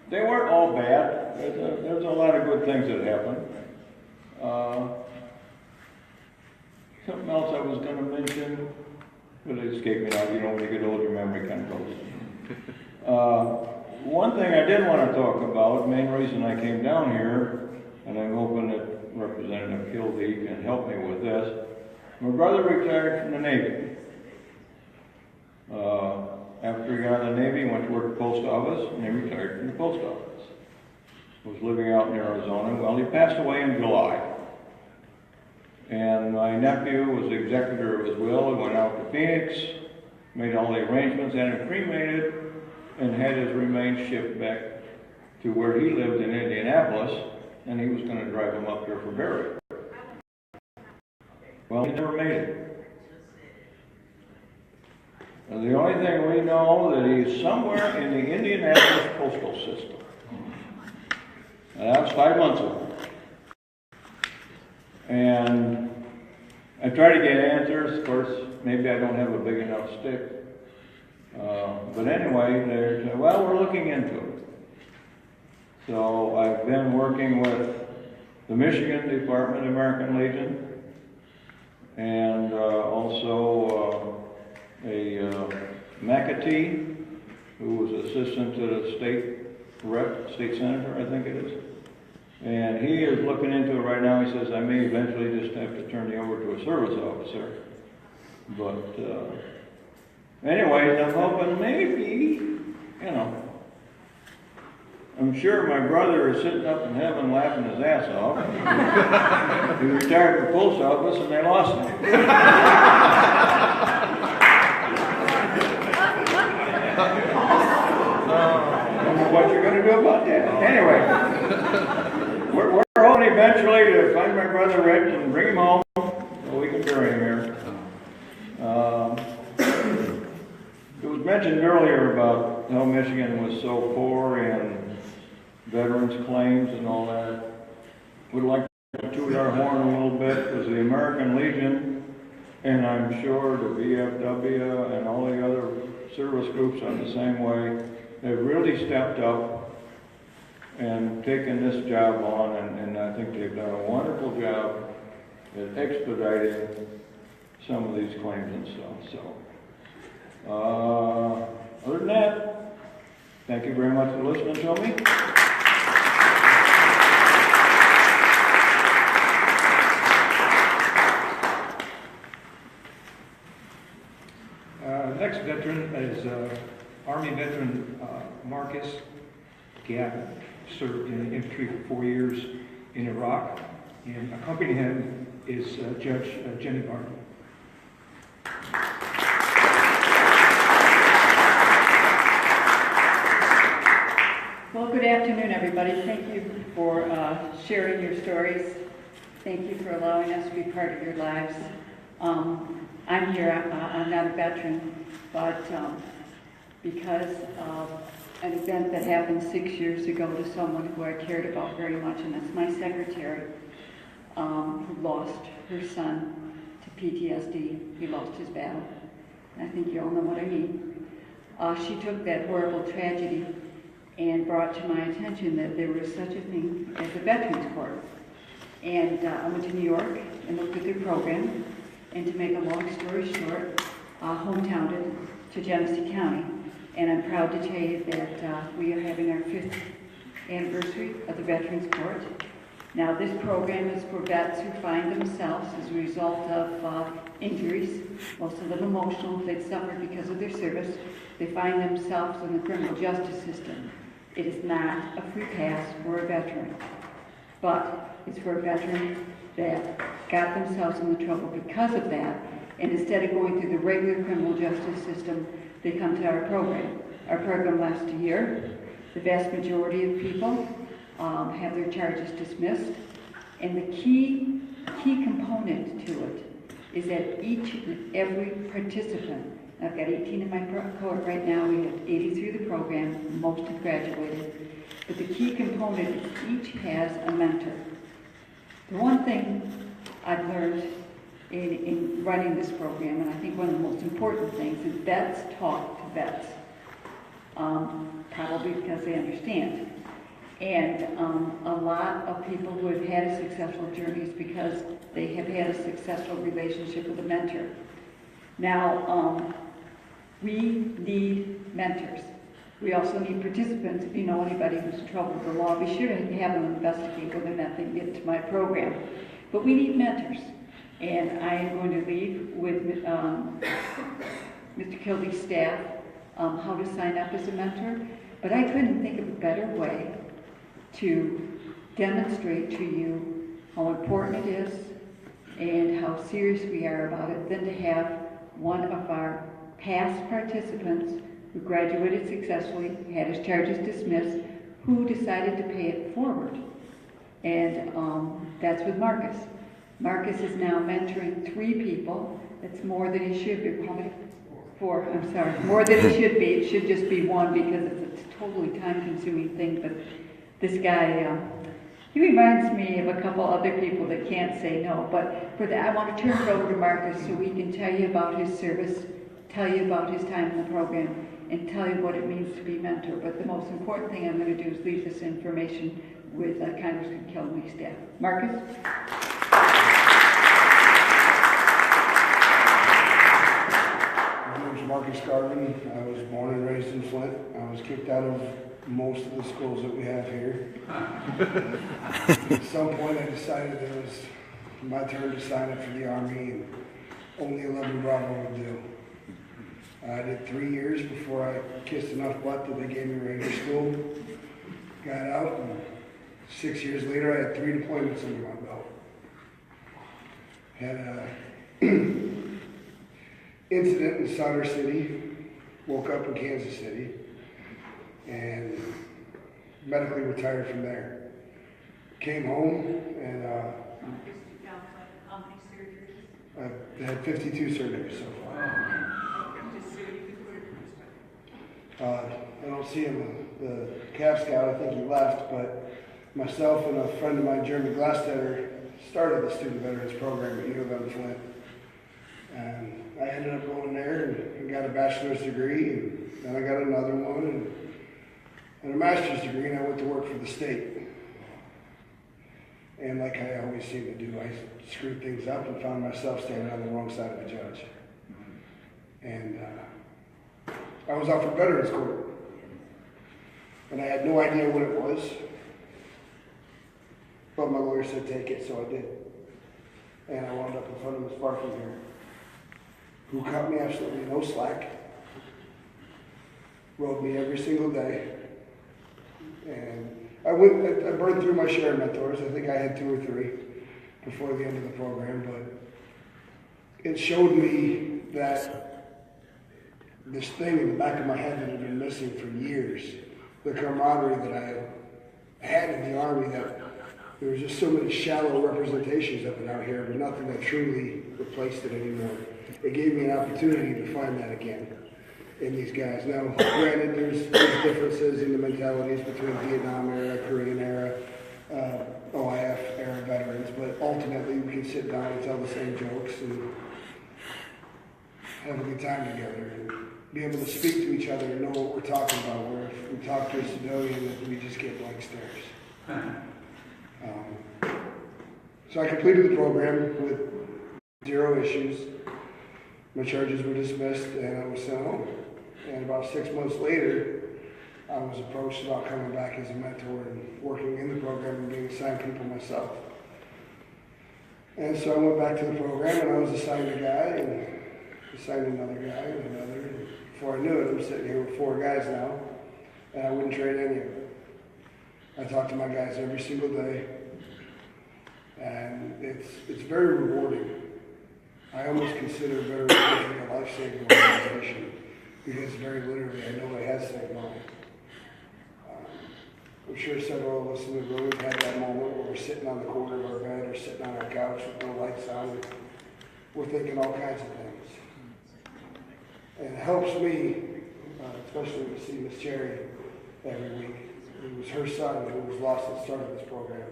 they weren't all bad. There's a lot of good things that happened. Something else I was going to mention, but it escaped me now. You know, when you get older, your memory kind of goes. One thing I did want to talk about, main reason I came down here, and I'm hoping that Representative Kildee can help me with this. My brother retired from the Navy. After he got out of the Navy, he went to work at the post office, and he retired from the post office. Was living out in Arizona. Well, he passed away in July. And my nephew was the executor of his will. He went out to Phoenix, made all the arrangements, had him cremated, and had his remains shipped back to where he lived in Indianapolis, and he was going to drive him up there for burial. Well, he never made it. And the only thing we know that he's somewhere in the Indianapolis postal system. And that was 5 months ago. And I tried to get answers. Of course, maybe I don't have a big enough stick. But anyway, they said, well, we're looking into it. So I've been working with the Michigan Department of American Legion, and also a McAtee, who was assistant to the state rep, state senator, I think it is. And he is looking into it right now. He says, I may eventually just have to turn you over to a service officer. But anyways, I'm hoping maybe, I'm sure my brother is sitting up in heaven laughing his ass off. He retired from the post office and they lost him. I don't know what you're going to do about that. Anyway, we're hoping eventually to find my brother Rich and bring him home so we can bury him here. It was mentioned earlier about how Michigan was so poor in veterans claims and all that. We'd like to toot our horn a little bit because the American Legion, and I'm sure the VFW and all the other service groups are the same way, they've really stepped up and taken this job on, and I think they've done a wonderful job at expediting some of these claims and stuff. So, other than that, thank you very much for listening to me. Next veteran is Army veteran Gavin served in the infantry for 4 years in Iraq, and accompanying him is Judge Jenny Barton. Well, good afternoon, everybody. Thank you for sharing your stories. Thank you for allowing us to be part of your lives. I'm here, I'm not a veteran, but because of an event that happened 6 years ago to someone who I cared about very much, and that's my secretary, who lost her son to PTSD. He lost his battle. And I think you all know what I mean. She took that horrible tragedy and brought to my attention that there was such a thing as a Veterans Court. And I went to New York and looked at their program, and to make a long story short, hometowned to Genesee County. And I'm proud to tell you that we are having our 5th anniversary of the Veterans Court. Now, this program is for vets who find themselves as a result of injuries, most of them emotional, they've suffered because of their service. They find themselves in the criminal justice system. It is not a free pass for a veteran, but it's for a veteran that got themselves in the trouble because of that, and instead of going through the regular criminal justice system, they come to our program. Our program lasts a year. The vast majority of people have their charges dismissed, and the key component to it is that each and every participant, I've got 18 in my cohort right now, we have 80 through the program, most have graduated, but the key component is each has a mentor. The one thing I've learned in running this program, and I think one of the most important things, is vets talk to vets, probably because they understand. And a lot of people who have had a successful journey is because they have had a successful relationship with a mentor. Now, we need mentors. We also need participants. If you know anybody who's in trouble with the law, be sure to have them investigate whether or not they can get into my program. But we need mentors. And I am going to leave with Mr. Kildee's staff how to sign up as a mentor. But I couldn't think of a better way to demonstrate to you how important it is and how serious we are about it than to have one of our past participants who graduated successfully, had his charges dismissed, who decided to pay it forward. And that's with Marcus. Marcus is now mentoring 3 people. That's more than he should be. Probably 4, I'm sorry. More than he should be. It should just be 1 because it's a totally time-consuming thing. But this guy, he reminds me of a couple other people that can't say no. But for that, I want to turn it over to Marcus so he can tell you about his service, tell you about his time in the program, and tell you what it means to be mentor. But the most important thing I'm going to do is leave this information with Congressman Kildee's staff. Marcus? My name is Marcus Garvin. I was born and raised in Flint. I was kicked out of most of the schools that we have here. At some point I decided it was my turn to sign up for the Army, and only 11 Bravo would do. I did 3 years before I kissed enough butt that they gave me Ranger School. Got out, and 6 years later I had 3 deployments under my belt. Had a incident in Sauter City, woke up in Kansas City, and medically retired from there. Came home, and I had 52 surgeries so far. I don't see him, the Calf Scout, I think he left, but myself and a friend of mine, Jeremy Glastetter, started the Student Veterans Program at U of M Flint. And I ended up going there and got a bachelor's degree, and then I got another one, and a master's degree, and I went to work for the state. And like I always seem to do, I screwed things up and found myself standing on the wrong side of a judge. And I was offered Veterans Court, and I had no idea what it was, but my lawyer said take it, so I did. And I wound up in front of Ms. Barkley here, who cut me absolutely no slack, rode me every single day, And I burned through my share of mentors. I think I had 2 or 3 before the end of the program, but it showed me that this thing in the back of my head that had been missing for years, the camaraderie that I had in the Army, that there was just so many shallow representations of it out here, but nothing that truly replaced it anymore. It gave me an opportunity to find that again in these guys. Now, granted, there's differences in the mentalities between Vietnam era, Korean era, OIF era veterans, but ultimately we can sit down and tell the same jokes and have a good time together and be able to speak to each other and know what we're talking about, where if we talk to a civilian, we just get blank stares. So I completed the program with 0 issues. My charges were dismissed and I was sent home. And about 6 months later, I was approached about coming back as a mentor and working in the program and being assigned people myself. And so I went back to the program and I was assigned a guy and assigned another guy and another. And before I knew it, I'm sitting here with 4 guys now, and I wouldn't trade any of it. I talk to my guys every single day, and it's very rewarding. I almost consider veterans a life-saving organization because very literally I know it has saved mine. I'm sure several of us in the room have had that moment where we're sitting on the corner of our bed or sitting on our couch with no lights on, and we're thinking all kinds of things. And it helps me, especially to see Miss Cherry every week. It was her son who was lost at the start of this program,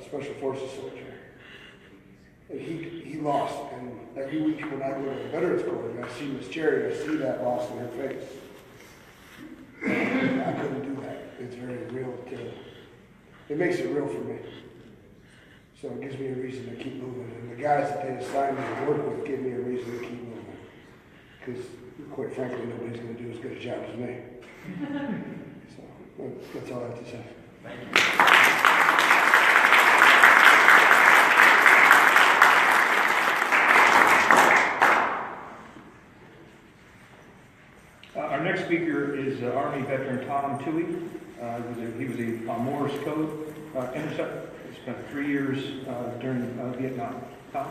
Special Forces soldier. And he lost, and every week when I go to the Veterans Court and I see Miss Cherry, I see that loss in her face. I couldn't do that. It's very real it makes it real for me. So it gives me a reason to keep moving. And the guys that they assign me to work with give me a reason to keep moving. Because quite frankly, nobody's going to do as good a job as me. So that's all I have to say. Thank you. Our next speaker is Army veteran Tom Toohey. He was a Morse code interceptor. He spent 3 years during Vietnam. Tom?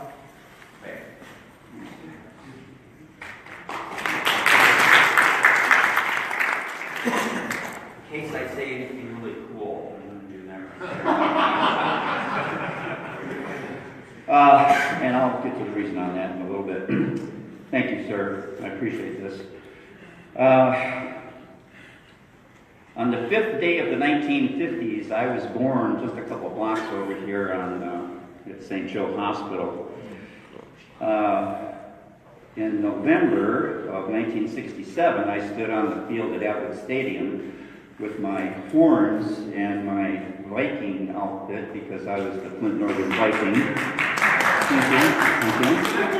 In case I say anything really cool, I'm going to do that. And I'll get to the reason on that in a little bit. Thank you, sir. I appreciate this. On the 5th day of the 1950s, I was born just a couple blocks over here at St. Joe Hospital. In November of 1967, I stood on the field at Atwood Stadium with my horns and my Viking outfit because I was the Flint Northern Viking. Thank you.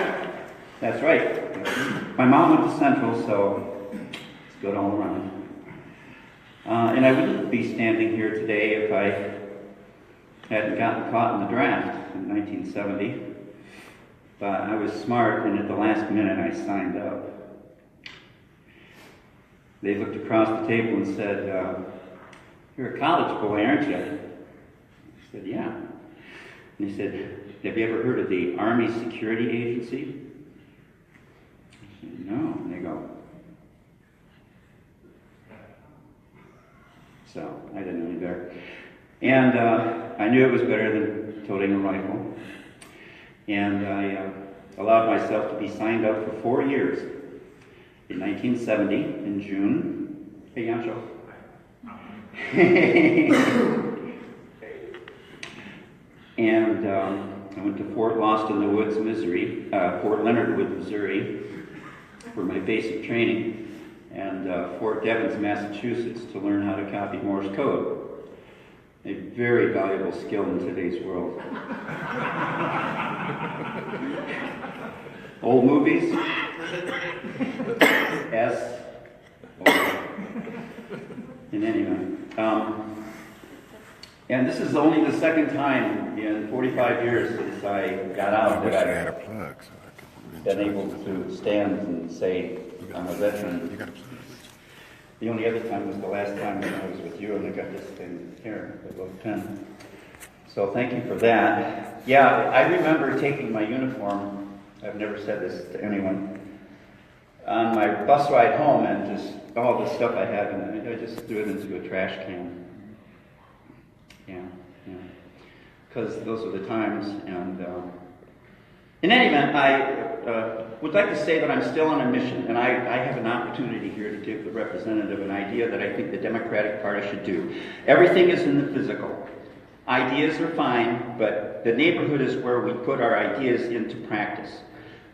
That's right. My mom went to Central, so it's good all around. And I wouldn't be standing here today if I hadn't gotten caught in the draft in 1970. But I was smart, and at the last minute I signed up. They looked across the table and said, "You're a college boy, aren't you?" I said, "Yeah." And they said, "Have you ever heard of the Army Security Agency?" I said, "No." And they go, so I didn't know any better. And I knew it was better than toting a rifle. And I allowed myself to be signed up for 4 years. In 1970, in June. Hey, Yancho. And I went to Fort Lost in the Woods, Missouri, Fort Leonard Wood, Missouri, for my basic training, and Fort Devens, Massachusetts, to learn how to copy Morse code. A very valuable skill in today's world. Old movies, in any event. And this is only the second time in 45 years since I got out that I've been able to stand and say I'm a veteran. The only other time was the last time when I was with you and I got this thing here, the little pen. So thank you for that. Yeah, I remember taking my uniform, I've never said this to anyone, on my bus ride home and just all the stuff I had in it, I just threw it into a trash can. Yeah. Because those were the times. And in any event, I would like to say that I'm still on a mission, and I have an opportunity here to give the representative an idea that I think the Democratic Party should do. Everything is in the physical. Ideas are fine, but the neighborhood is where we put our ideas into practice.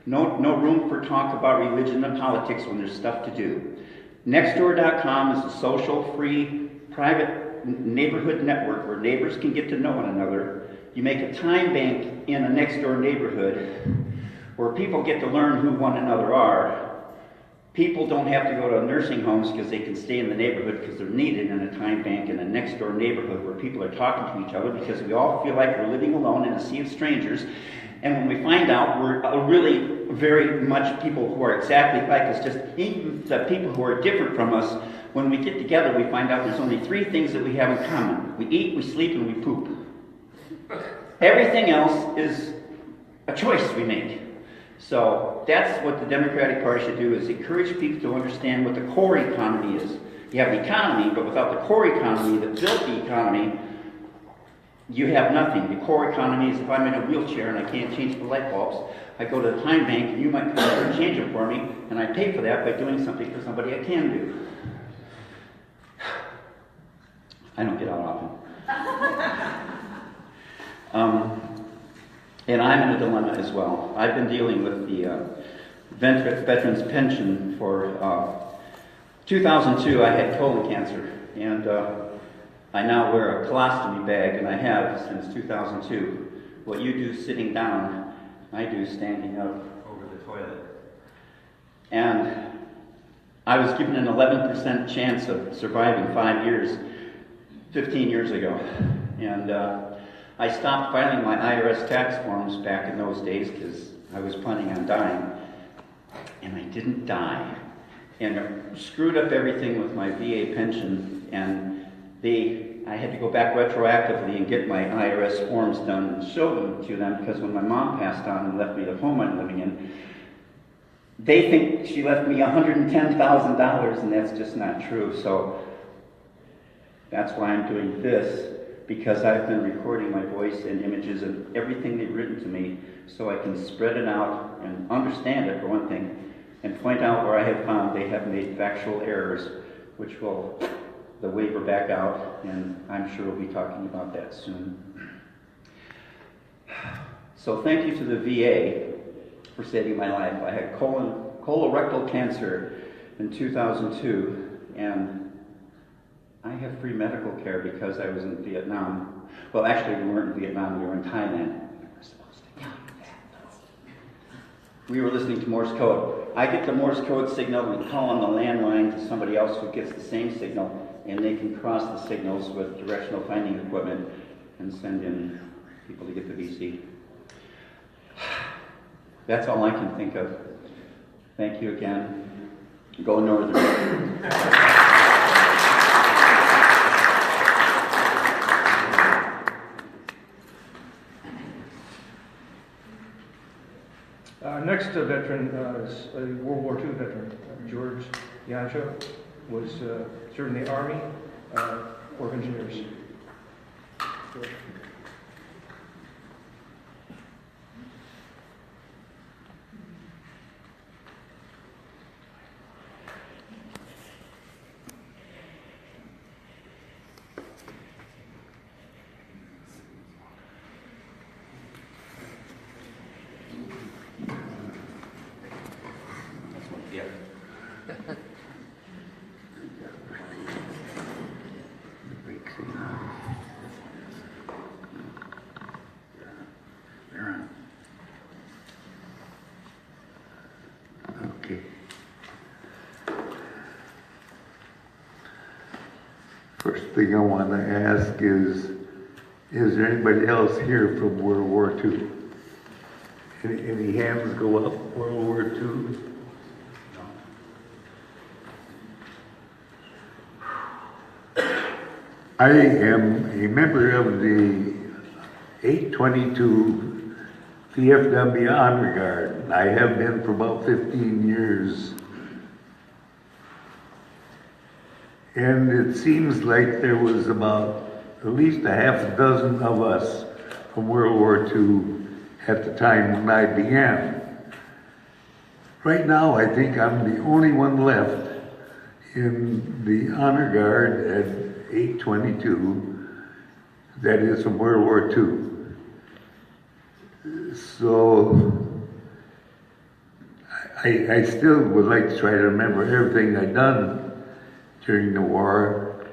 No room for talk about religion and politics when there's stuff to do. Nextdoor.com is a social, free, private neighborhood network where neighbors can get to know one another. You make a time bank in a next door neighborhood where people get to learn who one another are. People don't have to go to nursing homes because they can stay in the neighborhood because they're needed in a time bank in a next door neighborhood where people are talking to each other because we all feel like we're living alone in a sea of strangers. And when we find out we're really very much people who are exactly like us, just even the people who are different from us, when we get together we find out there's only 3 things that we have in common. We eat, we sleep, and we poop. Everything else is a choice we make. So that's what the Democratic Party should do, is encourage people to understand what the core economy is. You have an economy, but without the core economy that built the economy, you have nothing. The core economy is if I'm in a wheelchair and I can't change the light bulbs, I go to the time bank and you might come over and change them for me, and I pay for that by doing something for somebody I can do. I don't get out often. And I'm in a dilemma as well. I've been dealing with the veterans pension for 2002. I had colon cancer, and I now wear a colostomy bag, and I have since 2002. What you do sitting down, I do standing up over the toilet. And I was given an 11% chance of surviving 5 years, 15 years ago. And I stopped filing my IRS tax forms back in those days because I was planning on dying. And I didn't die. And it screwed up everything with my VA pension, and I had to go back retroactively and get my IRS forms done and show them to them, because when my mom passed on and left me the home I'm living in, they think she left me $110,000, and that's just not true. So that's why I'm doing this, because I've been recording my voice and images and everything they've written to me so I can spread it out and understand it, for one thing, and point out where I have found they have made factual errors, which will the waiver back out, and I'm sure we'll be talking about that soon. So thank you to the VA for saving my life. I had colorectal cancer in 2002, and I have free medical care because I was in Vietnam. Well, actually, we weren't in Vietnam, we were in Thailand. We were listening to Morse code. I get the Morse code signal and call on the landline to somebody else who gets the same signal, and they can cross the signals with directional finding equipment and send in people to get the VC. That's all I can think of. Thank you again. Go Northern. Next veteran is a World War II veteran, George Yancho, was served in the Army, Corps of Engineers. George. Okay. First thing I want to ask is there anybody else here from World War II? Any hands go up, World War II? I am a member of the 822 VFW Honor Guard. I have been for about 15 years. And it seems like there was about at least a half a dozen of us from World War II at the time when I began. Right now, I think I'm the only one left in the Honor Guard at 822 that is from World War II. So I still would like to try to remember everything I've done during the war.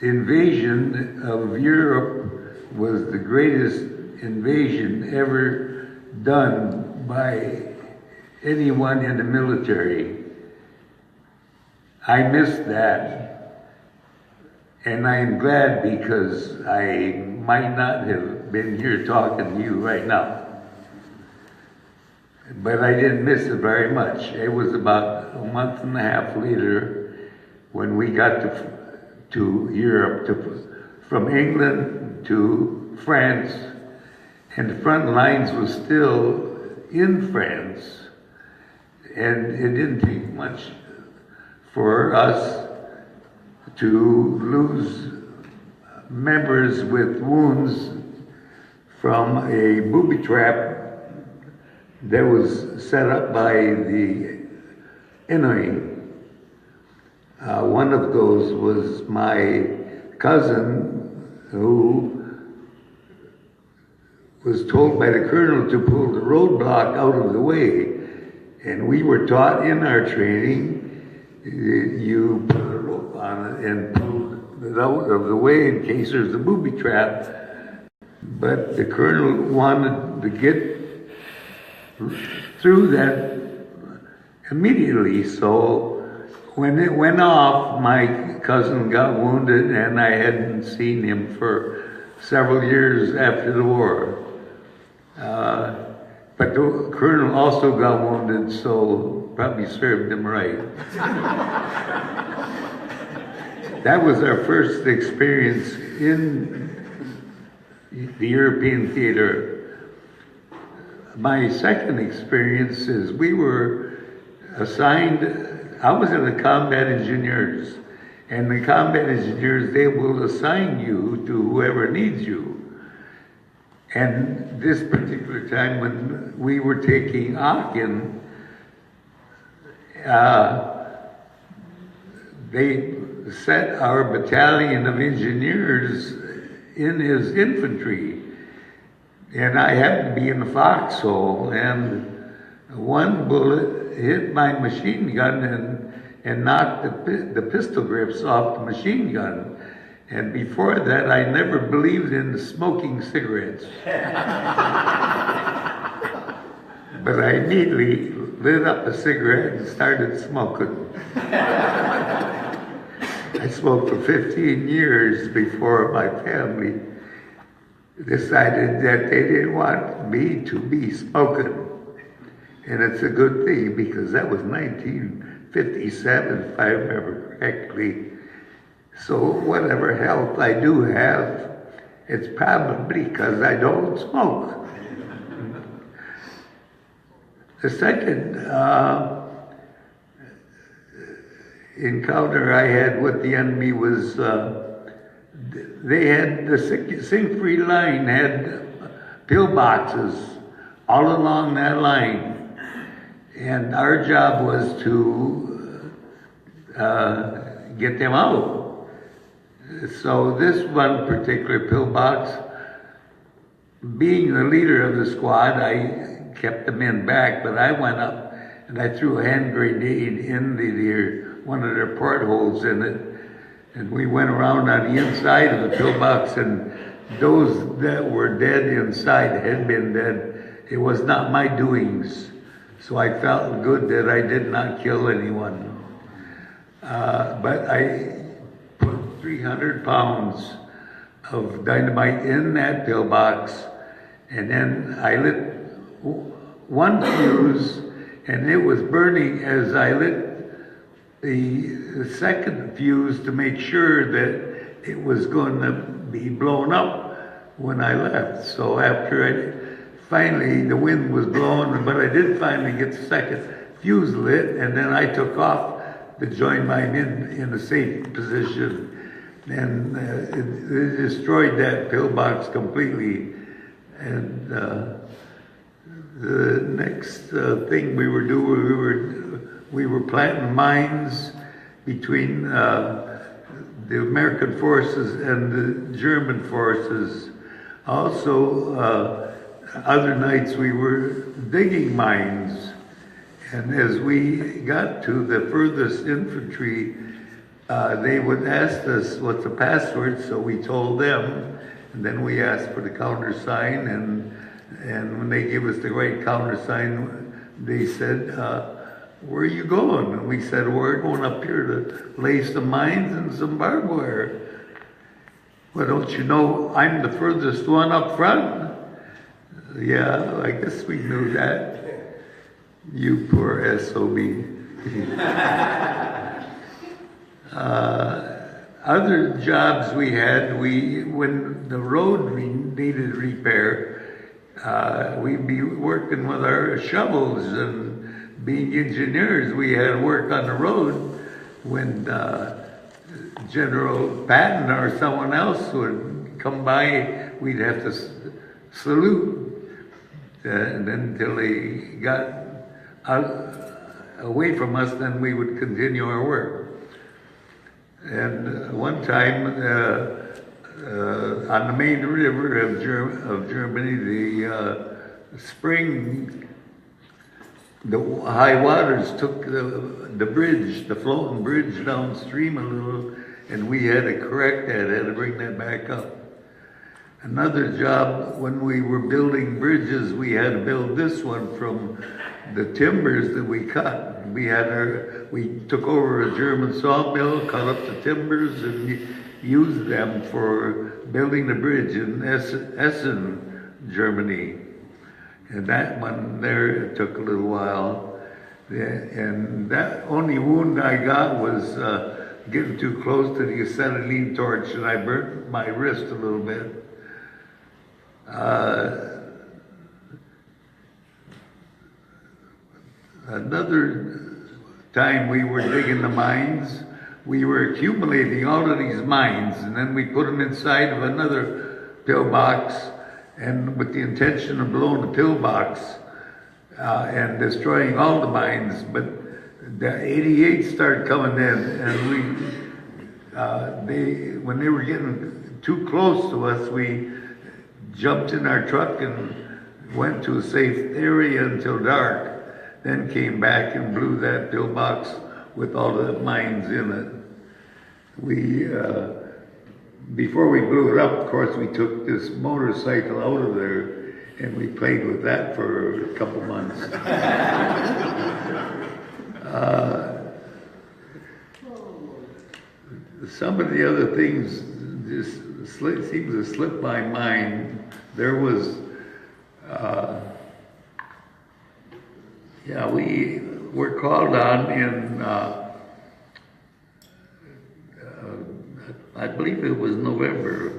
Invasion of Europe was the greatest invasion ever done by anyone in the military. I missed that, and I am glad because I might not have been here talking to you right now. But I didn't miss it very much. It was about a month and a half later when we got to Europe, from England to France, and the front lines was still in France, and it didn't take much for us to lose members with wounds from a booby trap that was set up by the enemy. One of those was my cousin, who was told by the colonel to pull the roadblock out of the way. And we were taught in our training, you put a rope on it and pull it out of the way in case there's a booby trap. But the colonel wanted to get through that immediately, so when it went off, my cousin got wounded, and I hadn't seen him for several years after the war. But the colonel also got wounded, so probably served him right. That was our first experience in the European theater. My second experience is we were assigned, I was in the combat engineers, and the combat engineers, they will assign you to whoever needs you. And this particular time when we were taking Aachen, they set our battalion of engineers in as infantry. And I happened to be in the foxhole, and one bullet hit my machine gun and knocked the pistol grips off the machine gun. And before that, I never believed in smoking cigarettes. But I immediately lit up a cigarette and started smoking. I smoked for 15 years before my family decided that they didn't want me to be smoking. And it's a good thing because that was 1957, if I remember correctly. So whatever health I do have, it's probably because I don't smoke. The second encounter I had with the enemy was they had the Sing-Free line had pillboxes all along that line, and our job was to get them out. So this one particular pillbox, being the leader of the squad, I kept the men back, but I went up and I threw a hand grenade in one of their portholes in it, and we went around on the inside of the pillbox, and those that were dead inside had been dead. It was not my doings, so I felt good that I did not kill anyone. But I put 300 pounds of dynamite in that pillbox, and then I lit one fuse, and it was burning as I lit the second fuse to make sure that it was going to be blown up when I left. So after finally the wind was blowing, but I did finally get the second fuse lit, and then I took off to join mine in a safe position. And it destroyed that pillbox completely. And the next thing we were doing, we were planting mines between the American forces and the German forces. Also, other nights we were digging mines. And as we got to the furthest infantry, they would ask us what's the password, so we told them, and then we asked for the countersign, and when they gave us the right countersign, they said, where are you going? And we said, we're going up here to lay some mines and some barbed wire. Well, don't you know I'm the furthest one up front? Yeah, I guess we knew that. You poor SOB. Other jobs we had, when the road needed repair, we'd be working with our shovels, and being engineers, we had to work on the road when General Patton or someone else would come by, we'd have to salute, and then until they got away from us, then we would continue our work. And one time on the main river of Germany, the spring, the high waters took the bridge, the floating bridge downstream a little, and we had to correct that, had to bring that back up. Another job, when we were building bridges, we had to build this one from the timbers that we cut. We took over a German sawmill, cut up the timbers, and used them for building the bridge in Essen, Germany. And that one there, it took a little while. And that only wound I got was getting too close to the acetylene torch, and I burnt my wrist a little bit. Another time we were digging the mines, we were accumulating all of these mines, and then we put them inside of another pillbox, and with the intention of blowing the pillbox and destroying all the mines. But the 88 started coming in, and when they were getting too close to us, we jumped in our truck and went to a safe area until dark. Then came back and blew that pillbox with all the mines in it. Before we blew it up, of course, we took this motorcycle out of there, and we played with that for a couple months. Some of the other things just seems to slip my mind. There was, we were called on in, I believe it was November,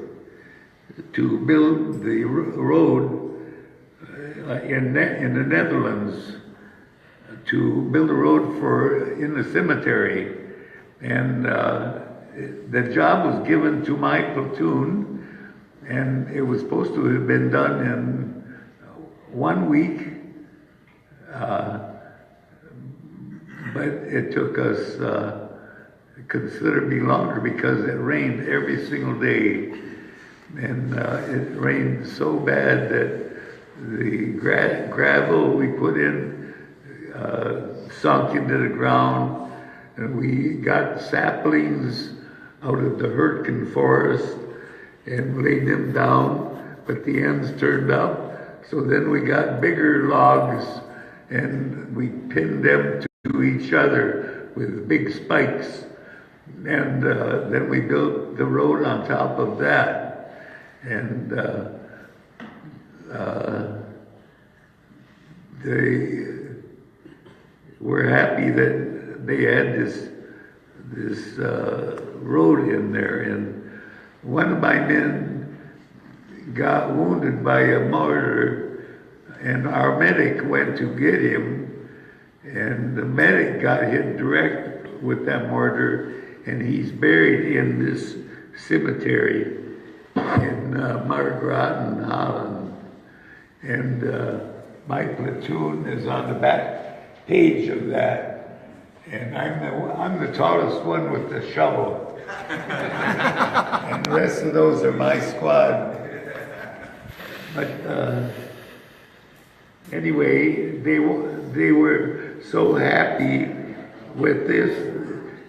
to build the road in the Netherlands, to build a road in the cemetery. And the job was given to my platoon, and it was supposed to have been done in 1 week, but it took us considerably longer because it rained every single day, and it rained so bad that the gravel we put in sunk into the ground, and we got saplings out of the Hurtgen forest and laid them down, but the ends turned up. So then we got bigger logs and we pinned them to each other with big spikes. And then we built the road on top of that. And they were happy that they had this road in there, and one of my men got wounded by a mortar, and our medic went to get him, and the medic got hit direct with that mortar, and he's buried in this cemetery in Margraten, Holland. And my platoon is on the back page of that, and I'm the tallest one with the shovel, and the rest of those are my squad. But anyway, they were so happy with this,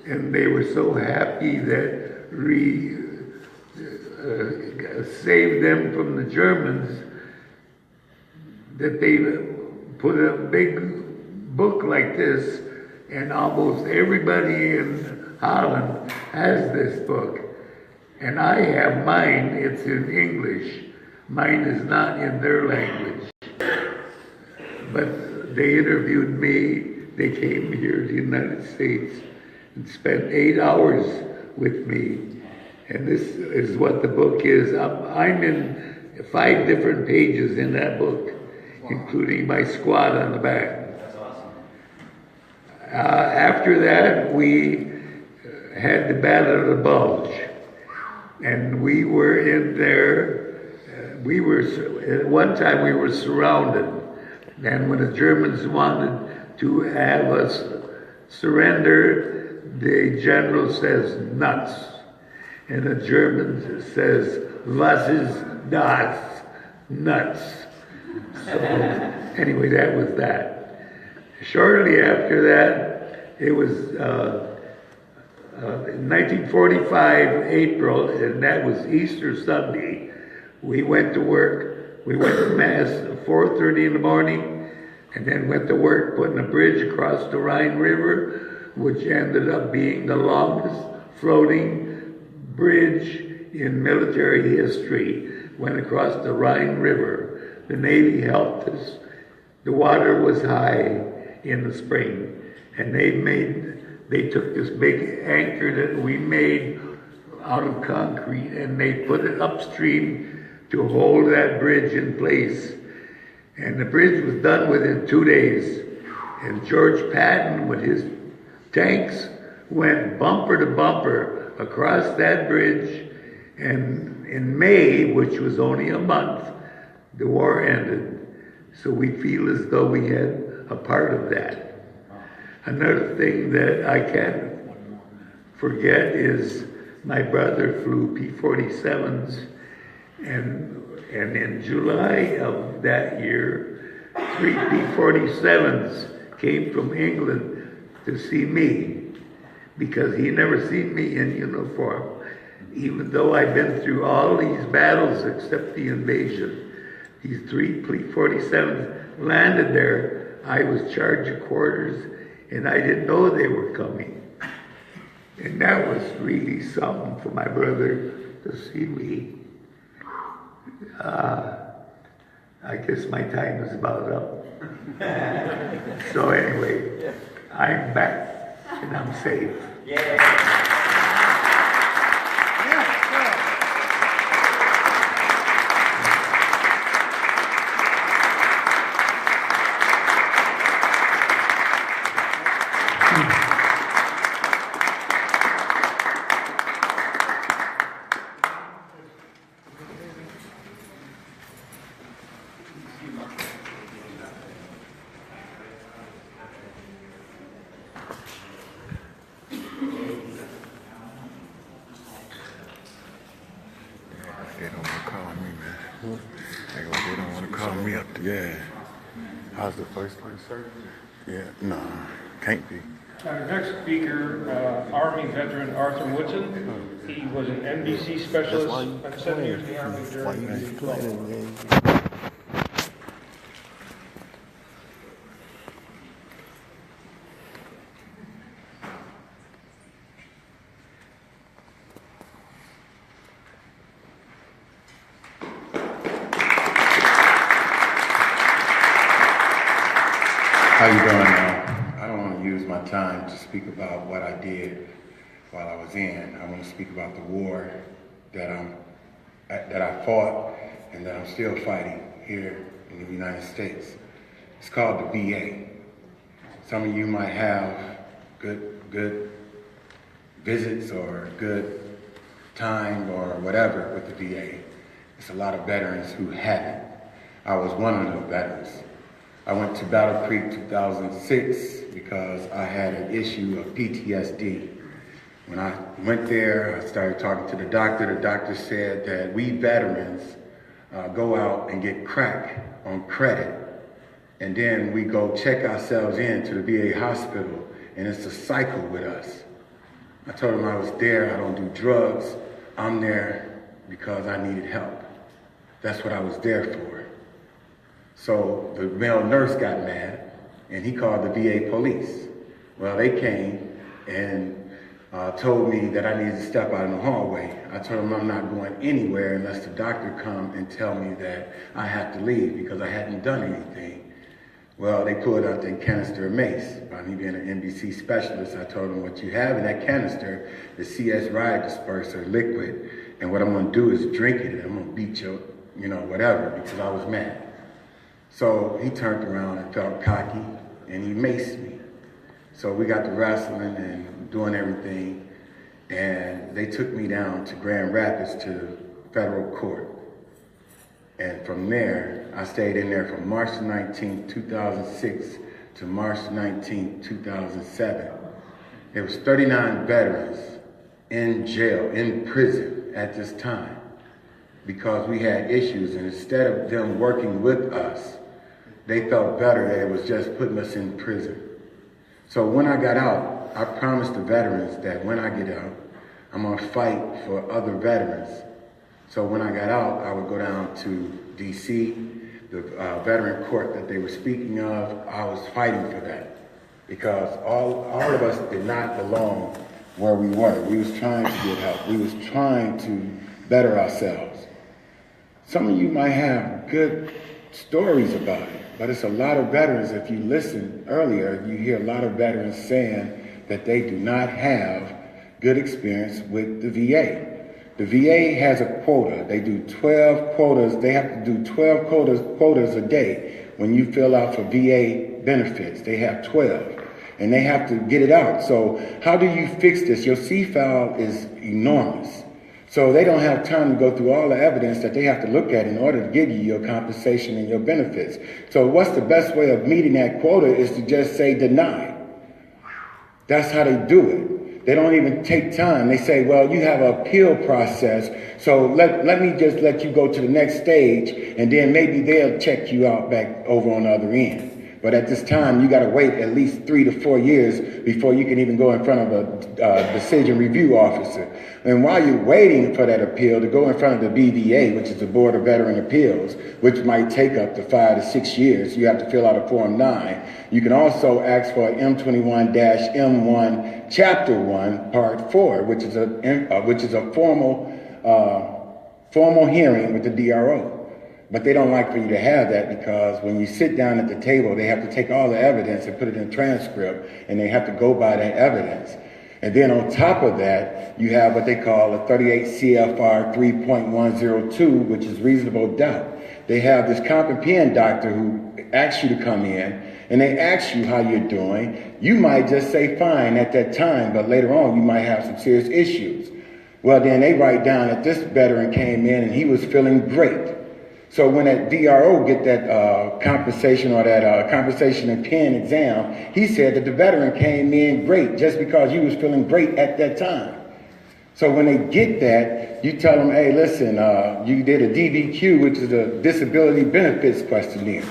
and they were so happy that we saved them from the Germans, that they put a big book like this, and almost everybody in Holland has this book. And I have mine, it's in English. Mine is not in their language. But they interviewed me, they came here to the United States and spent 8 hours with me. And this is what the book is. I'm in 5 different pages in that book, including my squad on the back. That's awesome. After that, we had the Battle of the Bulge. And we were in there. At one time we were surrounded. And when the Germans wanted to have us surrender, the general says, nuts. And the German says, was ist das? Nuts. So anyway, that was that. Shortly after that, it was 1945, April, and that was Easter Sunday. We went to work. We went to Mass at 4:30 in the morning, and then went to work putting a bridge across the Rhine River, which ended up being the longest floating bridge in military history. Went across the Rhine River. The Navy helped us. The water was high in the spring, and they took this big anchor that we made out of concrete, and they put it upstream to hold that bridge in place. And the bridge was done within 2 days. And George Patton, with his tanks, went bumper to bumper across that bridge. And in May, which was only a month, the war ended. So we feel as though we had a part of that. Another thing that I can't forget is my brother flew P-47s, and in July of that year, 3 P-47s came from England to see me, because he never seen me in uniform, even though I've been through all these battles except the invasion. These 3 P-47s landed there. I was charged of quarters, and I didn't know they were coming. And that was really something for my brother to see me. I guess my time is about up. So anyway, I'm back and I'm safe. They don't want to call me, man. They don't want to call me up to yeah. How's the first place, sir? Yeah, no, can't be. Our next speaker, Army veteran Arthur Woodson. He was an NBC specialist, spent 7 years in the Army during the Gulf. How you doing now? I don't want to use my time to speak about what I did. while I was in. I want to speak about the war that I fought and that I'm still fighting here in the United States. It's called the VA. Some of you might have good visits or good time or whatever with the VA. It's a lot of veterans who haven't. I was one of those veterans. I went to Battle Creek 2006 because I had an issue of PTSD. When I went there, I started talking to the doctor. The doctor said that we veterans go out and get crack on credit, and then we go check ourselves in to the VA hospital, and it's a cycle with us. I told him I was there, I don't do drugs, I'm there because I needed help. That's what I was there for. So the male nurse got mad, and he called the VA police. Well, they came and told me that I needed to step out in the hallway. I told them I'm not going anywhere unless the doctor come and tell me that I have to leave because I hadn't done anything. Well, they pulled out the canister of mace. By me being an NBC specialist, I told them what you have in that canister is CS riot disperser liquid, and what I'm gonna do is drink it, and I'm gonna beat you, whatever, because I was mad. So he turned around and felt cocky, and he maced me. So we got to wrestling and doing everything, and they took me down to Grand Rapids to federal court. And from there, I stayed in there from March 19, 2006 to March 19, 2007. There was 39 veterans in jail, in prison at this time because we had issues, and instead of them working with us, they felt better that it was just putting us in prison. So when I got out, I promised the veterans that when I get out, I'm gonna fight for other veterans. So when I got out, I would go down to DC, the veteran court that they were speaking of. I was fighting for that because all of us did not belong where we were. We was trying to get help. We was trying to better ourselves. Some of you might have good stories about it, but it's a lot of veterans. If you listen earlier, you hear a lot of veterans saying that they do not have good experience with the VA. The VA has a quota. They do 12 quotas. They have to do 12 quotas a day. When you fill out for VA benefits, they have 12. And they have to get it out. So how do you fix this? Your C file is enormous. So they don't have time to go through all the evidence that they have to look at in order to give you your compensation and your benefits. So what's the best way of meeting that quota is to just say deny. That's how they do it. They don't even take time. They say, well, you have an appeal process, so let me just let you go to the next stage, and then maybe they'll check you out back over on the other end. But at this time, you got to wait at least 3 to 4 years before you can even go in front of a decision review officer. And while you're waiting for that appeal to go in front of the BVA, which is the Board of Veteran Appeals, which might take up to 5 to 6 years, you have to fill out a Form 9. You can also ask for an M21-M1 Chapter 1 Part 4, which is a formal hearing with the DRO. But they don't like for you to have that because when you sit down at the table, they have to take all the evidence and put it in a transcript, and they have to go by that evidence. And then on top of that, you have what they call a 38 CFR 3.102, which is reasonable doubt. They have this comp and pen doctor who asks you to come in, and they ask you how you're doing. You might just say fine at that time, but later on you might have some serious issues. Well, then they write down that this veteran came in and he was feeling great. So when that DRO get that compensation or that compensation and pen exam, he said that the veteran came in great just because he was feeling great at that time. So when they get that, you tell them, hey, listen, you did a DBQ, which is a disability benefits questionnaire.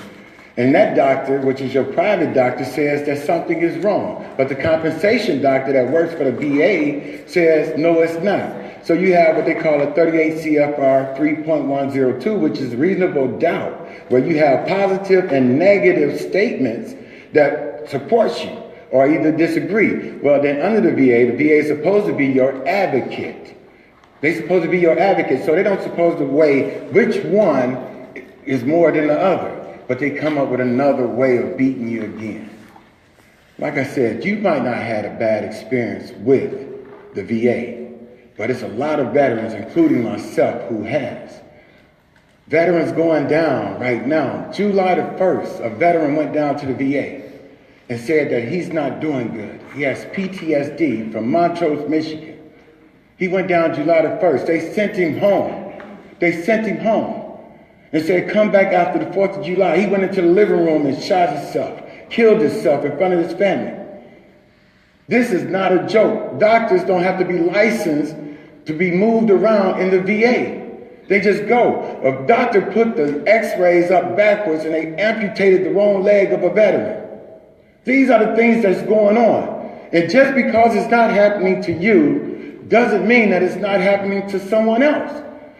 And that doctor, which is your private doctor, says that something is wrong. But the compensation doctor that works for the VA says, no, it's not. So you have what they call a 38 CFR 3.102, which is reasonable doubt, where you have positive and negative statements that support you or either disagree. Well, then under the VA is supposed to be your advocate. They're supposed to be your advocate, so they don't supposed to weigh which one is more than the other. But they come up with another way of beating you again. Like I said, you might not have had a bad experience with the VA. But it's a lot of veterans, including myself, who has. Veterans going down right now. July the 1st, a veteran went down to the VA and said that he's not doing good. He has PTSD from Montrose, Michigan. He went down July the 1st. They sent him home. They sent him home and said, come back after the 4th of July. He went into the living room and shot himself, killed himself in front of his family. This is not a joke. Doctors don't have to be licensed to be moved around in the VA. They just go. A doctor put the x-rays up backwards and they amputated the wrong leg of a veteran. These are the things that's going on. And just because it's not happening to you doesn't mean that it's not happening to someone else.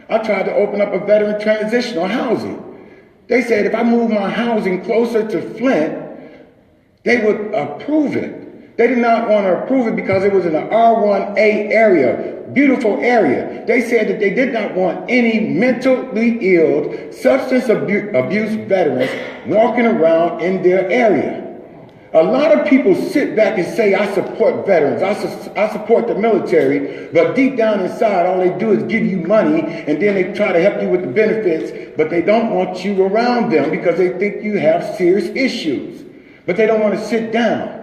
I tried to open up a veteran transitional housing. They said if I move my housing closer to Flint, they would approve it. They did not want to approve it because it was in an R1A area, beautiful area. They said that they did not want any mentally ill, substance abuse veterans walking around in their area. A lot of people sit back and say, I support veterans, I support the military, but deep down inside, all they do is give you money, and then they try to help you with the benefits, but they don't want you around them because they think you have serious issues. But they don't want to sit down.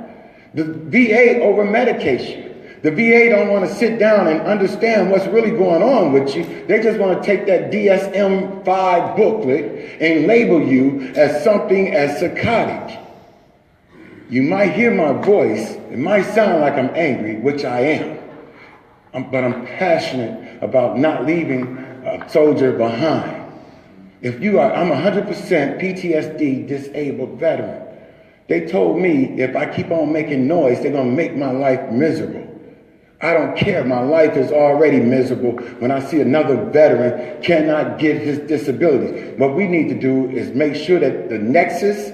The VA over medication. The VA don't want to sit down and understand what's really going on with you. They just want to take that DSM-5 booklet and label you as something as psychotic. You might hear my voice. It might sound like I'm angry, which I am. But I'm passionate about not leaving a soldier behind. I'm 100% PTSD disabled veteran. They told me if I keep on making noise, they're going to make my life miserable. I don't care. My life is already miserable when I see another veteran cannot get his disability. What we need to do is make sure that the nexus,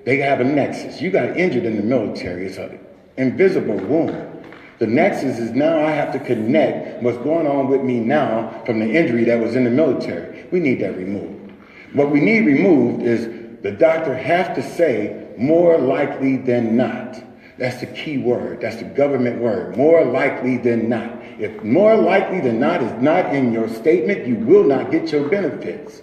they have a nexus. You got injured in the military. It's an invisible wound. The nexus is now I have to connect what's going on with me now from the injury that was in the military. We need that removed. What we need removed is the doctor has to say more likely than not. That's the key word. That's the government word. More likely than not. If more likely than not is not in your statement, you will not get your benefits.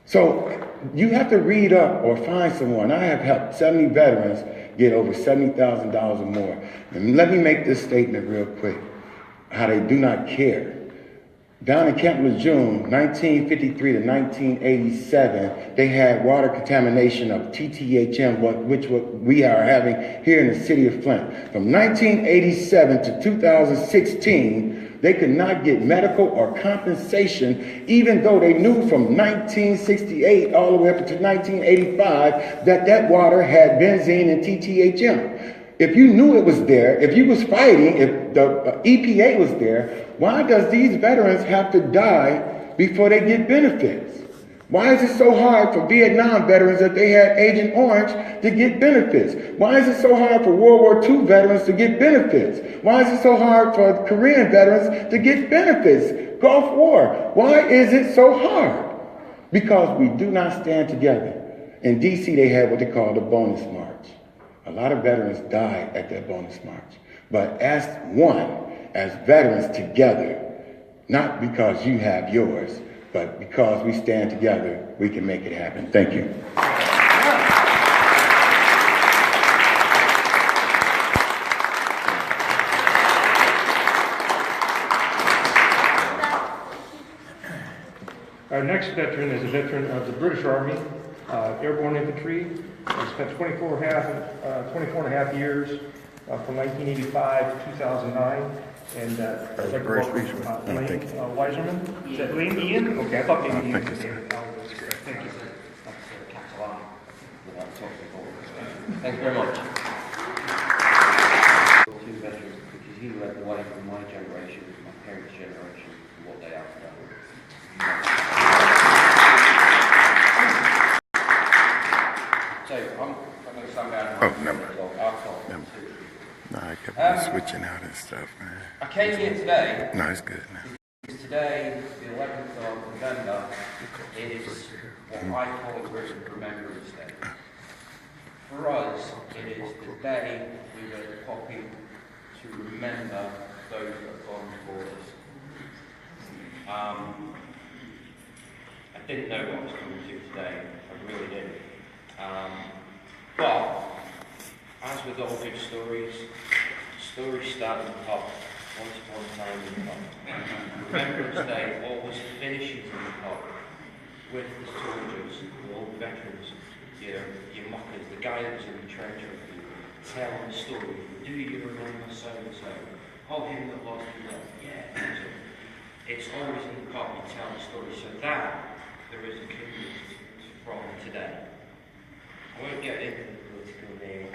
So you have to read up or find someone. I have helped 70 veterans get over $70,000 or more. And let me make this statement real quick. How they do not care. Down in Camp Lejeune, 1953 to 1987, they had water contamination of TTHM, which we are having here in the city of Flint. From 1987 to 2016, they could not get medical or compensation, even though they knew from 1968 all the way up to 1985 that water had benzene and TTHM. If you knew it was there, if you was fighting, if the EPA was there, why does these veterans have to die before they get benefits? Why is it so hard for Vietnam veterans that they had Agent Orange to get benefits? Why is it so hard for World War II veterans to get benefits? Why is it so hard for Korean veterans to get benefits? Gulf War. Why is it so hard? Because we do not stand together. In D.C., they had what they call the bonus march. A lot of veterans died at that bonus march. But as one, as veterans together, not because you have yours, but because we stand together, we can make it happen. Thank you. Our next veteran is a veteran of the British Army, Airborne Infantry. He spent 24 and a half years from 1985 to 2009. And I'd like to welcome Lane Weiserman. Is that Lane Ian? Okay, I thought maybe Ian was there. Thank you. Thank you very much. Two veterans, because he led the way from my generation, my parents' generation, to what they are today. So I'm going to stand down. Oh, never. No, I kept on switching out and stuff, man. I came here today. No, it's good, man. Today, the 11th of November, is what I call Remembrance Day. For us, it is the day we were popping to remember those that have gone before us. I didn't know what I was coming to today. I really didn't. But as with all good stories, stories start in the pub. Once upon a time in the pub. Remembrance Day always finishes in the pub with the soldiers, the old veterans, your mockers, the guy that was in the trench with you, telling the story. Do you remember so and so? Oh, him that lost his leg. Yeah. It's always in the pub. You tell the story. So that there is a commitment from today. I won't get into the political name.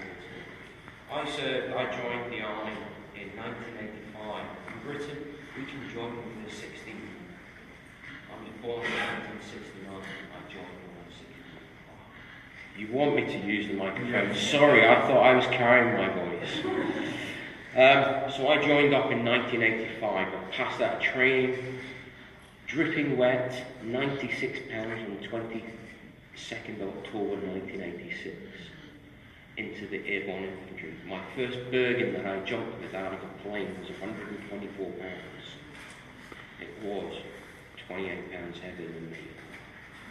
I joined the army in 1985. In Britain, we can join when we're 16. I was born in 1969. I joined when I was 16. You want me to use the microphone? Sorry, I thought I was carrying my voice. So I joined up in 1985. I passed out training, dripping wet, 96 pounds on the 22nd of October 1986. Into the airborne infantry. My first Bergen that I jumped with out of a plane was 124 pounds. It was 28 pounds heavier than me.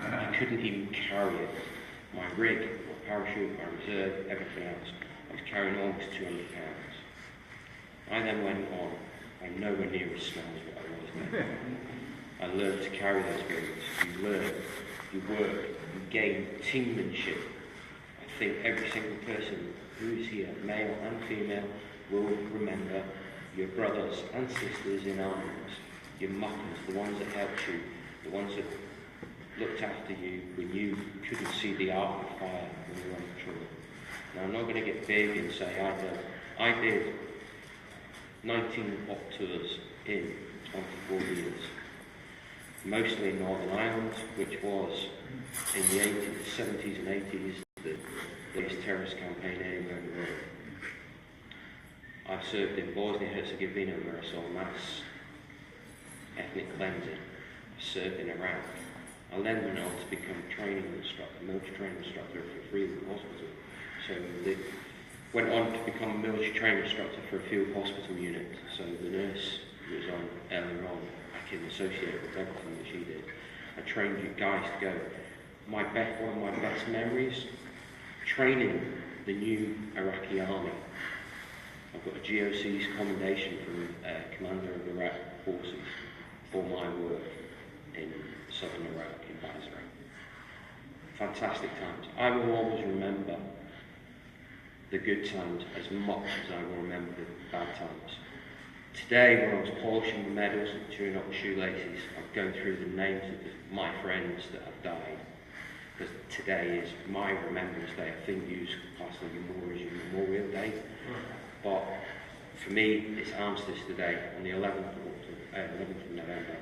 I couldn't even carry it. My rig, my parachute, my reserve, everything else. I was carrying almost 200 pounds. I then went on. I'm nowhere near as small as what I was now. I learned to carry those burdens. You learn, you work, you gain teammanship. I think every single person who is here, male and female, will remember your brothers and sisters in arms, your mockers, the ones that helped you, the ones that looked after you when you couldn't see the arc of fire when you were on patrol. Now I'm not going to get big and say I don't. I did 19 op tours in 24 years, mostly in Northern Ireland, which was in the 80s, 70s and 80s, the biggest terrorist campaign anywhere in the world. I've served in Bosnia-Herzegovina where I saw mass ethnic cleansing. I served in Iraq. I then went on to become a training instructor, military training instructor for Freeland Hospital. So they went on to become a military training instructor for a field hospital unit. So the nurse who was on earlier on, I can associate with everything that she did. I trained you guys to go. One of my best memories, training the new Iraqi army. I've got a GOC's commendation from Commander of Iraq Forces for my work in southern Iraq, in Basra. Fantastic times. I will always remember the good times as much as I will remember the bad times. Today, when I was polishing the medals and tuning up the shoelaces, I'm going through the names of my friends that have died. Because today is my Remembrance Day. I think you class the Memorial Day. But for me, it's Armistice today, on the 11th of November.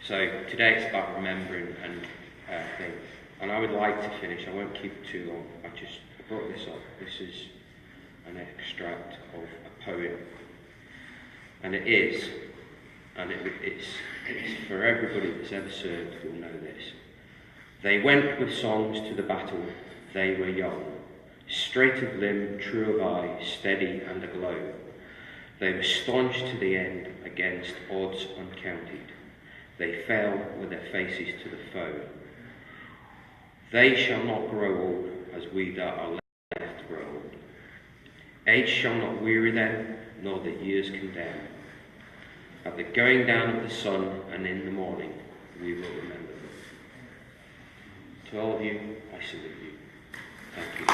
So today it's about remembering and things. And I would like to finish, I won't keep it too long. I brought this up. This is an extract of a poem. And it's for everybody that's ever served who will know this. They went with songs to the battle, they were young, straight of limb, true of eye, steady and aglow. They were staunch to the end against odds uncounted. They fell with their faces to the foe. They shall not grow old as we that are left grow old. Age shall not weary them, nor the years condemn. At the going down of the sun and in the morning, we will remember them. To all of you, I salute you. Thank you.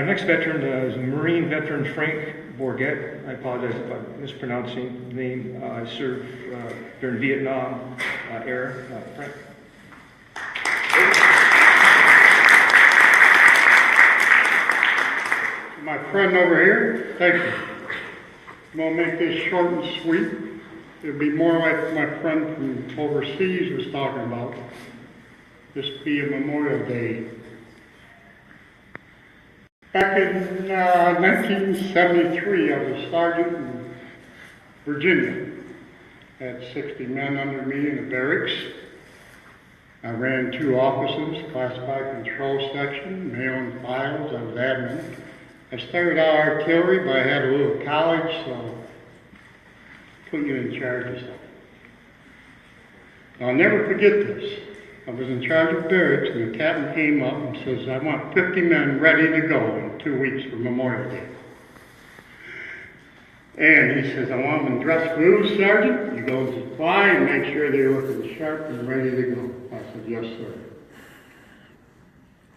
Next veteran is Marine veteran Frank Bourget. I apologize if I'm mispronouncing the name. I served during Vietnam era. Frank. My friend over here, thank you. I'm going to make this short and sweet. It'll be more like my friend from overseas was talking about. This be a Memorial Day. Back in 1973, I was a sergeant in Virginia. Had 60 men under me in the barracks. I ran 2 offices, classified control section, mail and files. I was admin. I started out artillery, but I had a little college, so put you in charge of something. I'll never forget this. I was in charge of barracks, and the captain came up and says, I want 50 men ready to go in 2 weeks for Memorial Day. And he says, I want them in dress blues, Sergeant. You go to supply and make sure they're looking sharp and ready to go. I said, yes, sir.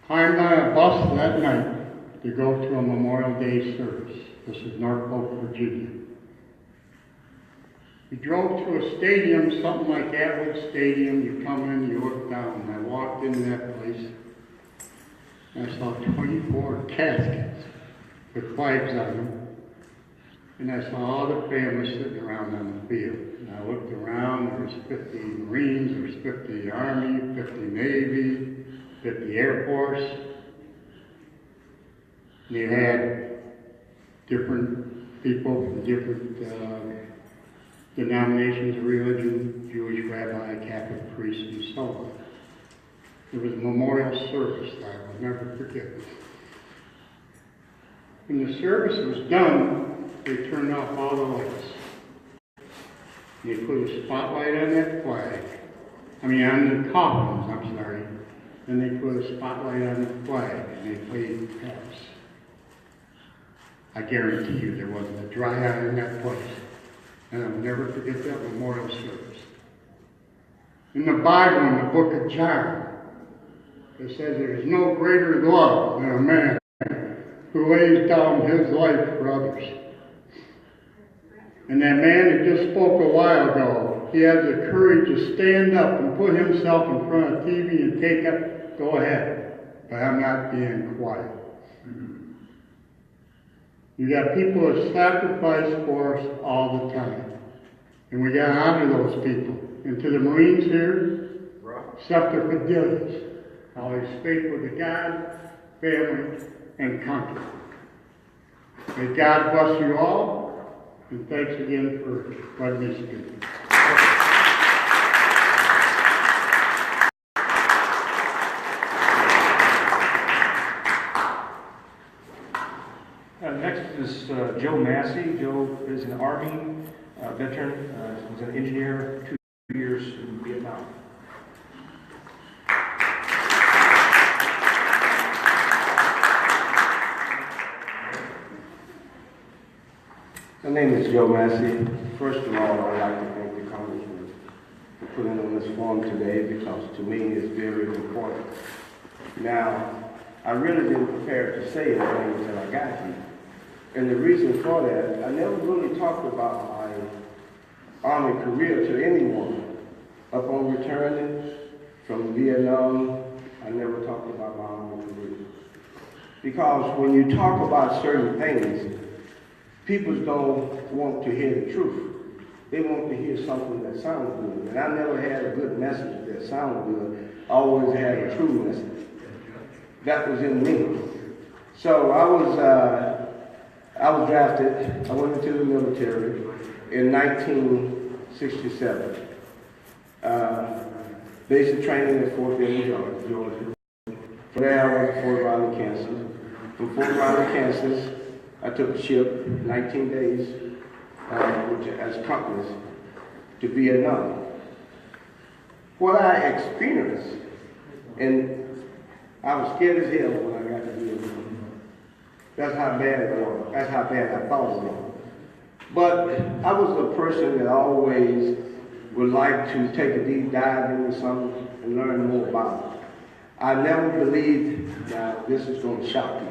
Climbed on a bus that night to go to a Memorial Day service. This is Norfolk, Virginia. We drove to a stadium, something like Atwood Stadium. You come in, you look down. And I walked into that place, and I saw 24 caskets with flags on them. And I saw all the families sitting around on the field. And I looked around, there was 50 Marines, there was 50 Army, 50 Navy, 50 Air Force. And you had different people from different denominations of religion, Jewish rabbi, Catholic priest, and so on. There was a memorial service that I will never forget. When the service was done, they turned off all the lights. They put a spotlight on that flag. On the coffins, I'm sorry. Then they put a spotlight on the flag, and they played taps. I guarantee you there wasn't a dry eye in that place. And I'll never forget that memorial service. In the Bible, in the book of John, it says there is no greater love than a man who lays down his life for others. And that man that just spoke a while ago, he has the courage to stand up and put himself in front of TV and take up, go ahead. But I'm not being quiet. You got people that sacrifice for us all the time. And we got to honor those people. And to the Marines here, Scepter Fidelius, always faithful to God, family, and country. May God bless you all, and thanks again for letting me speak. Next is Joe Massey. Joe is an Army veteran. He's an engineer, 2 years in Vietnam. My name is Joe Massey. First of all, I'd like to thank the Congressman for putting on this forum today, because to me it's very important. Now, I really didn't prepare to say anything until I got here. And the reason for that, I never really talked about my Army career to anyone. Upon returning from Vietnam, I never talked about my Army career. Because when you talk about certain things, people don't want to hear the truth. They want to hear something that sounds good. And I never had a good message that sounded good. I always had a true message. That was in me. So I was drafted. I went into the military in 1967. Basic training at Fort Benning, Georgia. From there I went to Fort Riley, Kansas. From Fort Riley, Kansas, I took a ship 19 days as companies to Vietnam. What I experienced, and I was scared as hell when I got to Vietnam. That's how bad it was. That's how bad I thought it was. But I was a person that always would like to take a deep dive into something and learn more about it. I never believed, now this is going to shock you,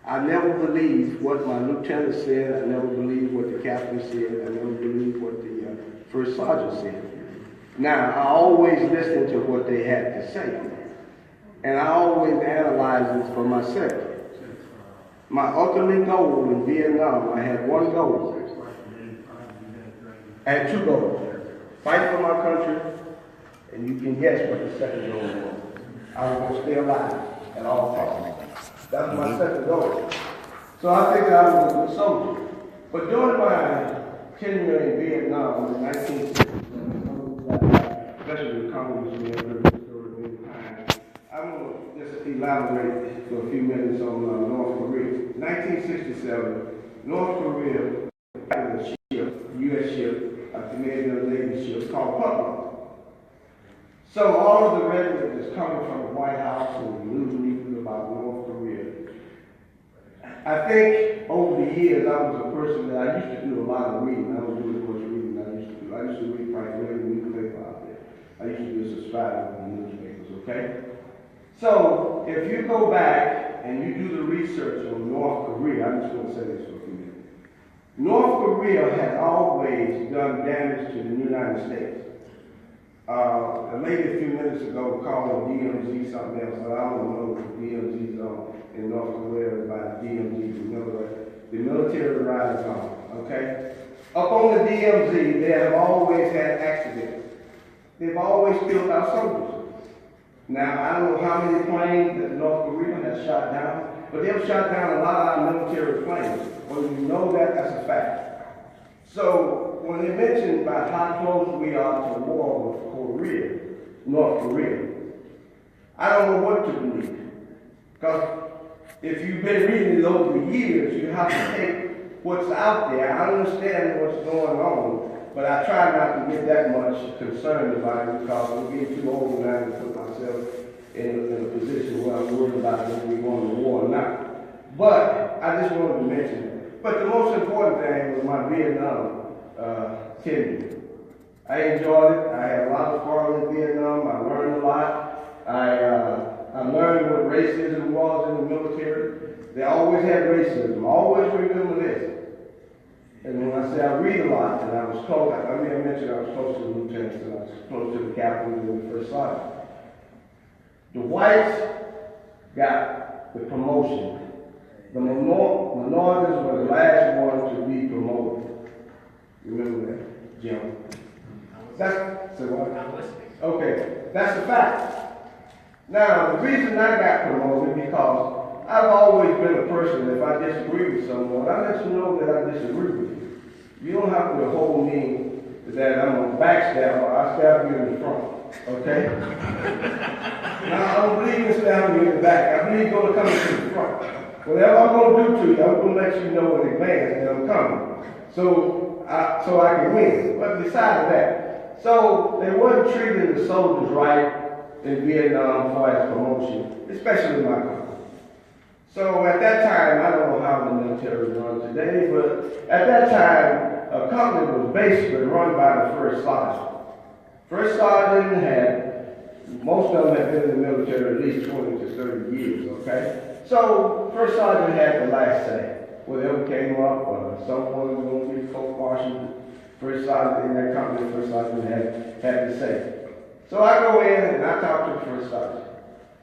I never believed what my lieutenant said, I never believed what the captain said, I never believed what the first sergeant said. Now, I always listened to what they had to say, and I always analyzed it for myself. My ultimate goal in Vietnam, I had one goal. I had two goals. Fight for my country, and you can guess what the second goal was. I was going to stay alive at all costs. That was my second goal. So I figured I was a good soldier. But during my tenure in Vietnam in 1960, especially with Congressman Kildee. I'm going to just elaborate for a few minutes on North Korea. 1967, North Korea had a ship, U.S. ship, a Canadian Navy ship called Putnam. So all of the rhetoric that's coming from the White House and the news media about North Korea, I think over the years I was a person that I used to do a lot of reading. I was doing much reading I used to do. I used to read practically every newspaper out there. I used to be subscribed to the newspapers, okay? So if you go back and you do the research on North Korea, I'm just going to say this for a few minutes. North Korea has always done damage to the United States. A lady a few minutes ago called DMZ something else, but I don't know what DMZ's on in North Korea about DMZ. Remember, the military rise on, okay? Up on the DMZ, they have always had accidents. They've always killed our soldiers. Now, I don't know how many planes that North Korea has shot down, but they've shot down a lot of our military planes. Well, you know that, that's a fact. So, when they mention about how close we are to war with Korea, North Korea, I don't know what to believe. Because if you've been reading it over the years, you have to take what's out there. I understand what's going on, but I try not to get that much concerned about it because I'm getting too old now to put myself in a position where I'm worried about whether we're going to war or not. But I just wanted to mention it. But the most important thing was my Vietnam tenure. I enjoyed it. I had a lot of fun in Vietnam. I learned a lot. I learned what racism was in the military. They always had racism. Always remember this. And when I say I read a lot, and I was close, I mentioned I was close to the lieutenants and I was close to the captains and the first sergeant. The whites got the promotion. The minorities were the last ones to be promoted. Remember that, Jim? That's what? Okay, that's a fact. Now, the reason I got promoted because I've always been a person, if I disagree with someone, I let you know that I disagree with you. You don't have to hold me that I'm a backstabber. I stab you in the front, okay? Now, I don't believe in stabbing you in the back. I believe you're going to come to the front. Whatever I'm going to do to you, I'm going to let you know in advance that I'm coming. So I can win. But besides that, so they weren't treating the soldiers right in Vietnam for as promotion, especially my company. So at that time, I don't know how the military runs today, but at that time, a company was basically run by the first sergeant. First sergeant had, most of them had been in the military at least 20 to 30 years, okay? So first sergeant had the last say. Whatever came up, someone was going to be court-martialed. First sergeant in that company, first sergeant had to say. So I go in and I talk to the first sergeant.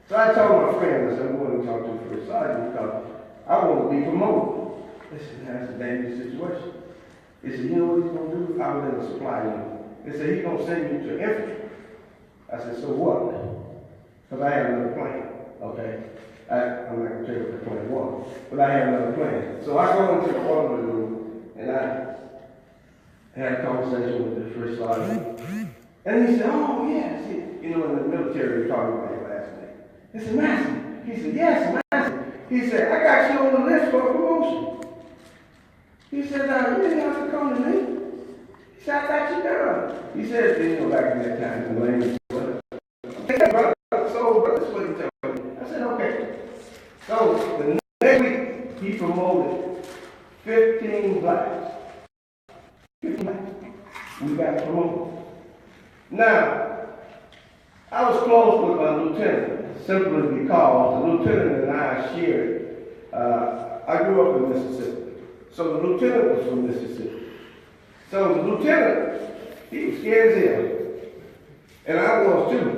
So I told my friend, I said, I'm going to talk to the first sergeant because I want to be promoted. They said, that's a dangerous situation. He said, you know what he's going to do? I was in a supply unit. They said, he's going to send you to infantry. I said, so what? Because I have another plan, okay? I'm not going to tell you what the plan was, but I have another plan. So I go into the order room and I had a conversation with the first sergeant. And he said, oh, yeah. See, you know, in the military, we're talking about your last name. He said, Massey. He said, yes, Massey. He said, I got you on the list for promotion. He said, you didn't have to come to me. He said, I got you down. He said, you know, back in that time, the language was, hey, brother, so, brother, that's what he told me. I said, okay. So, the next week, he promoted 15 blacks. 15 blacks. We got promoted. Now, I was close with my lieutenant, simply because the lieutenant and I shared. I grew up in Mississippi. So the lieutenant was from Mississippi. So the lieutenant, he was scared as hell. And I was too.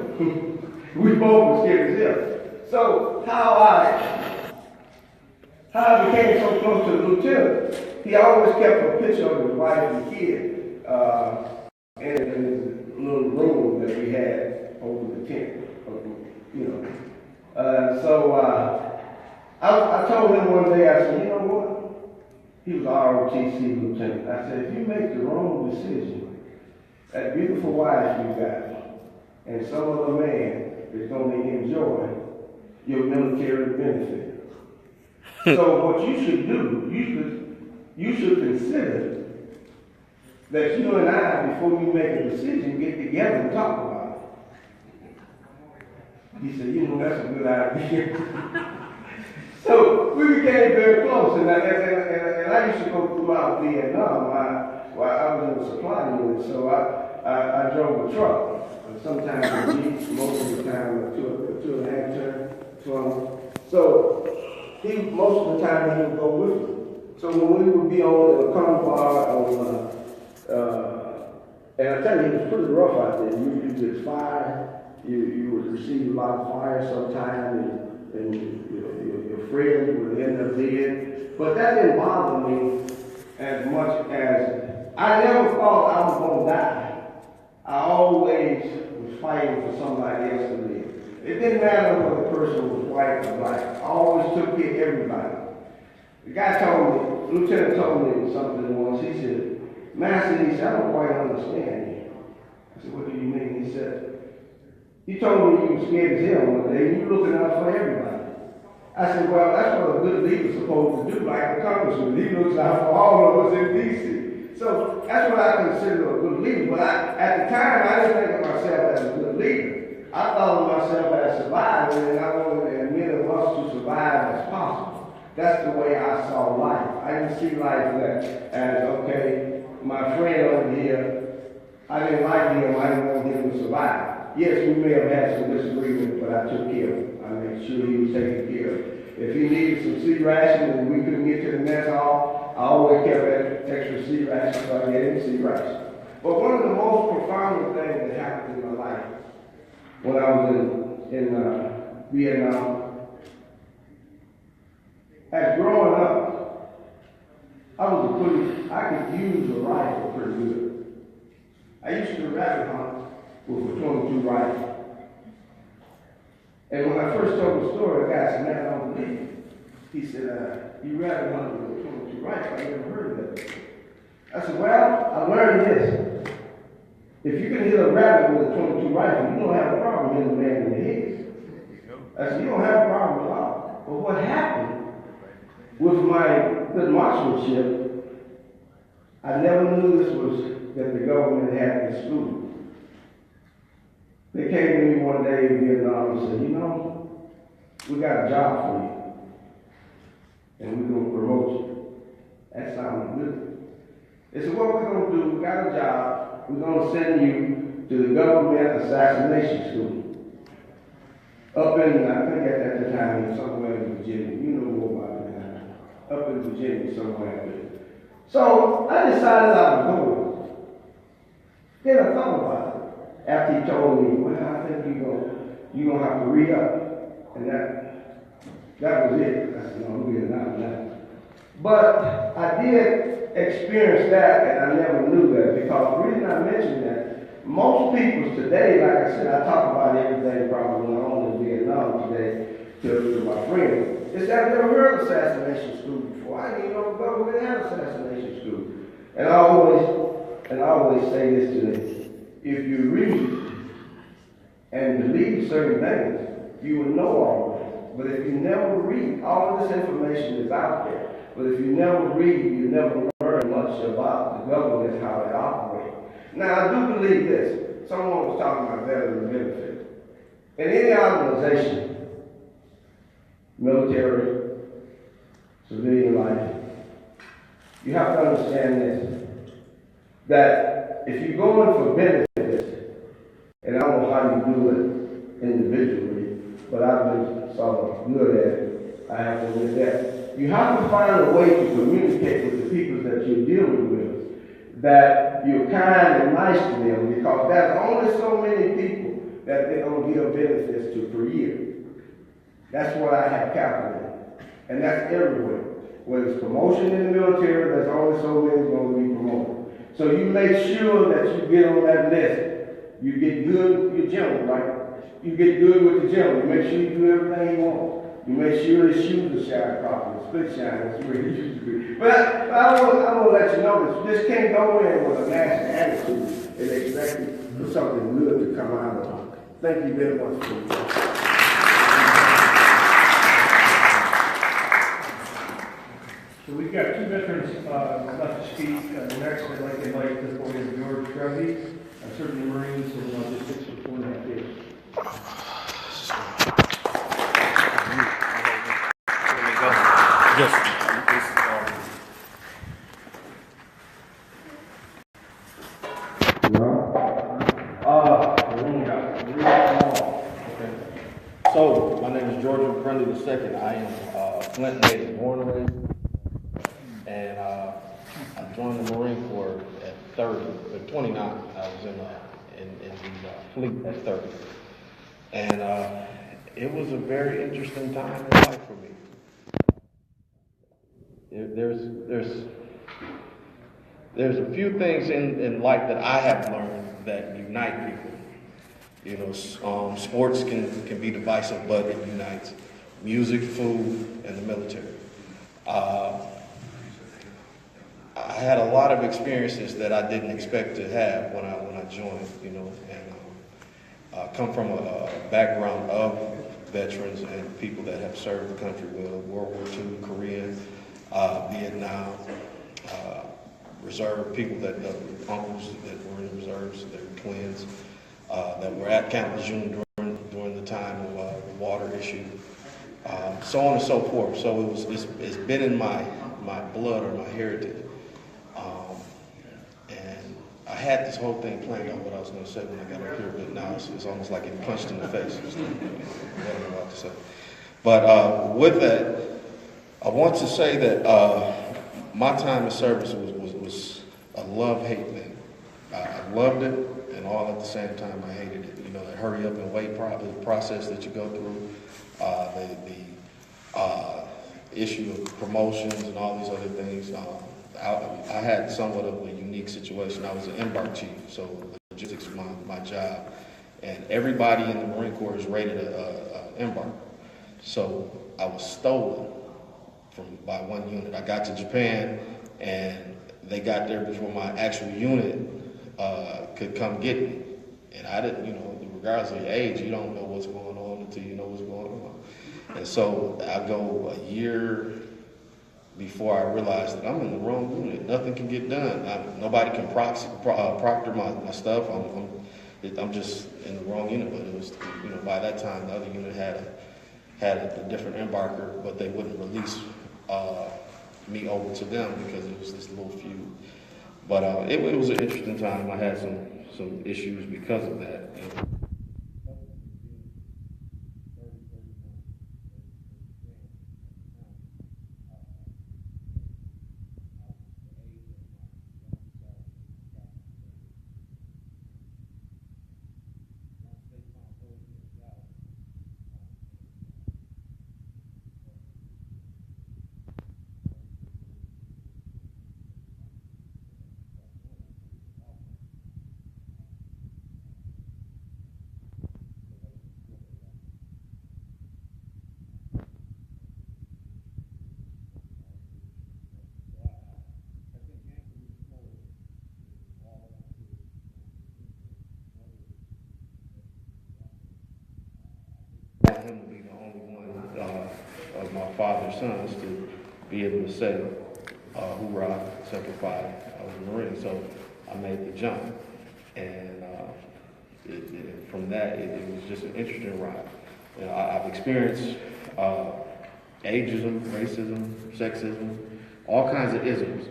We both were scared as hell. So how I became so close to the lieutenant, he always kept a picture of his wife and kid in his little room that we had over the tent, you know. I told him one day, I said, you know what? He was ROTC lieutenant. I said, if you make the wrong decision, that beautiful wife you got, and some other man is going to enjoy your military benefit. So what you should do, you should consider that you and I, before you make a decision, get together and talk about it. He said, you know, that's a good idea. So we became very close, and I used to go throughout Vietnam. I was in the supply unit, so I drove a truck. Sometimes a Jeep, most of the time a two and a half ton. So most of the time he would go with me. So when we would be on a convoy and I tell you, it was pretty rough out there. You get fire, you would receive a lot of fire sometimes, and your friends would end up dead. But that didn't bother me as much as I never thought I was going to die. I always was fighting for somebody else to live. It didn't matter whether the person was white or black. I always took care of everybody. The guy told me, Lieutenant told me something once. He said, Master, he said, I don't quite understand you. I said, what do you mean? He said, you told me you were scared as hell one day, and you were looking out for everybody. I said, well, that's what a good leader's supposed to do, like a congressman. He looks out for all of us in D.C. So that's what I consider a good leader. But at the time, I didn't think of myself as a good leader. I thought of myself as survivor, and I wanted as many of us to survive as possible. That's the way I saw life. I didn't see life as, okay, my friend over here, I didn't like him, I didn't want him to survive. Yes, we may have had some disagreements, but I took care of him. I made sure he was taken care of. If he needed some sea rations and we couldn't get to the mess hall, I always kept extra sea rations, so I gave him sea rations. But one of the most profound things that happened in my life when I was in Vietnam, as growing up, I could use a rifle pretty good. I used to rabbit hunt with a .22 rifle. And when I first told the story, the guy said, man, I don't believe it. He said, you rabbit hunted with a .22 rifle? I never heard of that. I said, well, I learned this. If you can hit a rabbit with a .22 rifle, you don't have a problem hitting a man in the head. I said, you don't have a problem at all. But what happened with my good marksmanship, I never knew this was that the government had this school. They came to me one day in Vietnam and said, you know, we got a job for you, and we're going to promote you. That sounded good. They said, what we're going to do, we got a job, we're going to send you to the government assassination school. Up in, I think at the time, somewhere in Virginia, you know more about it now, up in Virginia somewhere. So I decided I would go. Then I thought about it. After he told me, well, I think you're gonna have to re-up. And that was it. I said, no, I'm getting out of that. But I did experience that, and I never knew that, because the reason I mentioned that, most people today, like I said, I talk about everything probably going on in Vietnam today to my friends. It's that I've never heard of assassination school before. I didn't even know the government had assassination school. And I always say this to them. If you read and believe certain things, you will know all of it. But if you never read, all of this information is out there. But if you never read, you never learn much about the government and how they operate. Now, I do believe this. Someone was talking about veteran benefit. In any organization, military, civilian life, you have to understand this, that if you're going for benefits, and I don't know how you do it individually, but I've been sort of good at it, I have to admit that, you have to find a way to communicate with the people that you're dealing with, that you're kind and nice to them, because there's only so many people that they're going to give benefits to per year. That's what I have calculated. And that's everywhere. Whether it's promotion in the military, there's only so many going to be promoted. So you make sure that you get on that list. You get good with your general, right? You get good with the general. You make sure you do everything he wants. You make sure his shoes are shined properly, split shine, that's where he used to be. But I want to let you know that this can't go in with a nasty attitude and expect for something good to come out of it. Thank you very much for that. So we've got two veterans left to speak. Next, I'd like to invite the podium George Kildee, certainly Marines in logistics for 4.5 years. So, my name is George Kildee II. I am Flint native, born and raised, and I joined the Marine Corps at 30, at 29. I was in the fleet at 30, and it was a very interesting time in life for me. There's a few things in life that I have learned that unite people. You know, sports can be divisive, but it unites. Music, food, and the military. I had a lot of experiences that I didn't expect to have when I joined. You know, and come from a background of veterans and people that have served the country well. World War II, Korea, Vietnam, reserve people uncles that were in reserves, they were twins. That were at Camp Lejeune during the time of the water issue, so on and so forth. So it's been in my blood or my heritage, and I had this whole thing planned out what I was going to say when I got up here, but now it's almost like it punched in the face. What am I about to say? But with that, I want to say that my time of service was a love-hate thing. I loved it. And all at the same time, I hated it. You know, the hurry up and wait process that you go through, the issue of promotions and all these other things. I had somewhat of a unique situation. I was an embark chief, so logistics was my job. And everybody in the Marine Corps is rated a embark. So I was stolen by one unit. I got to Japan, and they got there before my actual unit could come get me. And I didn't, you know, regardless of your age, you don't know what's going on until you know what's going on. And so I go a year before I realized that I'm in the wrong unit. Nothing can get done. Nobody can proctor my stuff. I'm just in the wrong unit. But it was, you know, by that time the other unit had a different embarker, but they wouldn't release me over to them because it was this little feud. But it was an interesting time. I had some issues because of that. You know. Him to be the only one of my father's sons to be able to say, hoorah, Semper Fi, I was a Marine. So I made the jump. And from that, it was just an interesting ride. You know, I've experienced ageism, racism, sexism, all kinds of isms,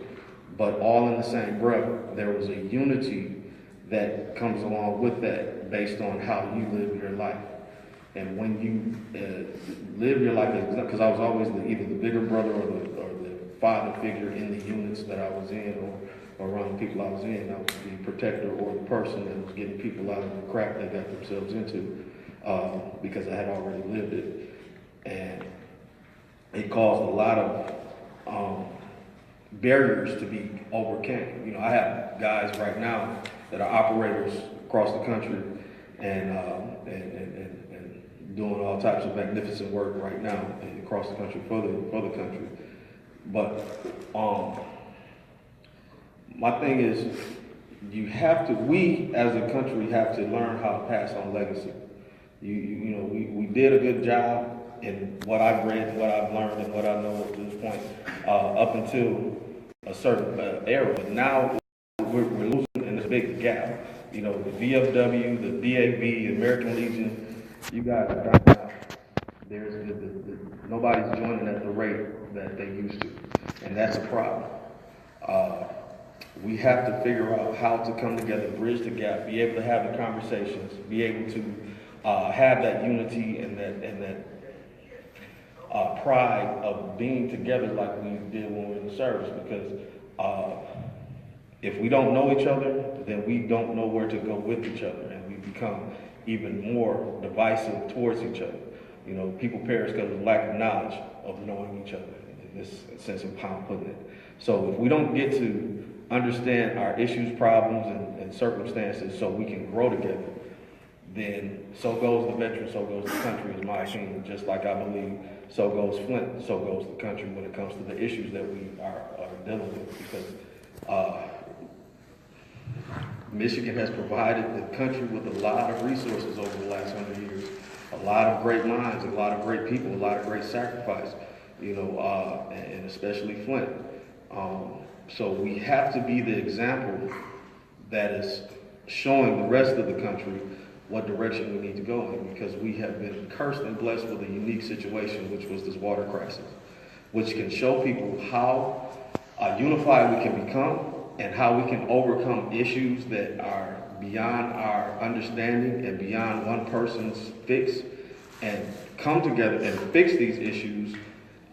but all in the same breath. There was a unity that comes along with that based on how you live your life. And when you live your life, because I was always either the bigger brother or the father figure in the units that I was in or around the people I was in, I was the protector or the person that was getting people out of the crap they got themselves into because I had already lived it. And it caused a lot of barriers to be overcome. You know, I have guys right now that are operators across the country, and doing all types of magnificent work right now across the country for the country. But my thing is, we as a country have to learn how to pass on legacy. We did a good job in what I've read, what I've learned, and what I know up to this point, up until a certain era. But now we're losing in this big gap. The VFW, the DAV, the American Legion, you guys are down now. Nobody's joining at the rate that they used to, and that's a problem. We have to figure out how to come together, bridge the gap, be able to have the conversations, be able to have that unity and that pride of being together like we did when we were in the service. Because if we don't know each other, then we don't know where to go with each other, and we become even more divisive towards each other. People perish because of lack of knowledge of knowing each other, in this sense of how I'm putting it. So if we don't get to understand our issues, problems, and circumstances so we can grow together, then so goes the veteran, so goes the country, is my opinion. Just like I believe so goes Flint, so goes the country when it comes to the issues that we are dealing with. Because Michigan has provided the country with a lot of resources over the last 100 years. A lot of great minds, a lot of great people, a lot of great sacrifice, and especially Flint. So we have to be the example that is showing the rest of the country what direction we need to go in, because we have been cursed and blessed with a unique situation, which was this water crisis, which can show people how unified we can become and how we can overcome issues that are beyond our understanding and beyond one person's fix, and come together and fix these issues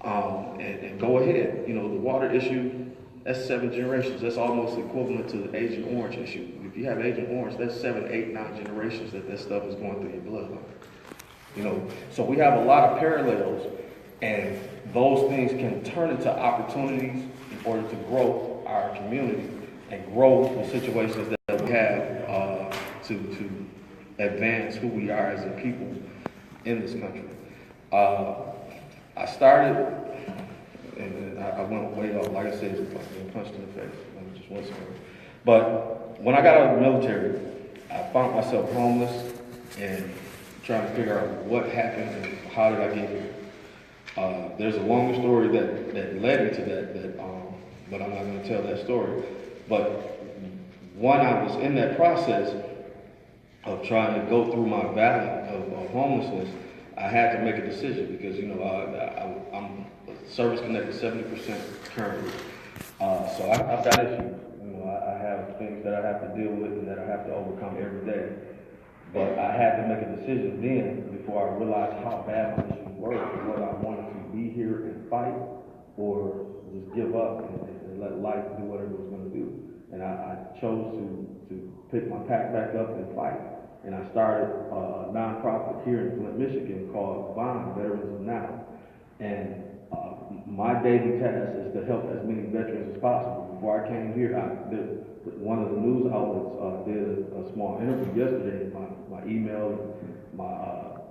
and go ahead. The water issue, that's 7 generations. That's almost equivalent to the Agent Orange issue. If you have Agent Orange, that's 7, 8, 9 generations that stuff is going through your bloodline. So we have a lot of parallels, and those things can turn into opportunities in order to grow our community and grow the situations that we have to advance who we are as a people in this country. I started, and I went way off. Like I said, it's like being punched in the face. Just one second. But when I got out of the military, I found myself homeless and trying to figure out what happened and how did I get here. There's a longer story that led me to that, but I'm not going to tell that story. But when I was in that process of trying to go through my valley of homelessness, I had to make a decision because, I'm service-connected 70% currently. So I've got issues. I have things that I have to deal with and that I have to overcome every day. But I had to make a decision then before I realized how bad my issues were, whether I wanted to be here and fight or just give up and let life do whatever it was going to do. And I chose to pick my pack back up and fight. And I started a nonprofit here in Flint, Michigan called VON, Veterans of Now. And my daily task is to help as many veterans as possible. Before I came here, one of the news outlets did a small interview yesterday. My email, my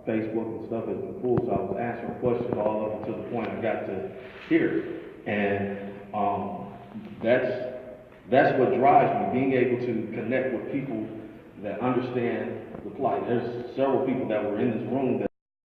Facebook and stuff has been full, so I was answering questions all up until the point I got to here. And that's what drives me, being able to connect with people that understand the plight. There's several people that were in this room that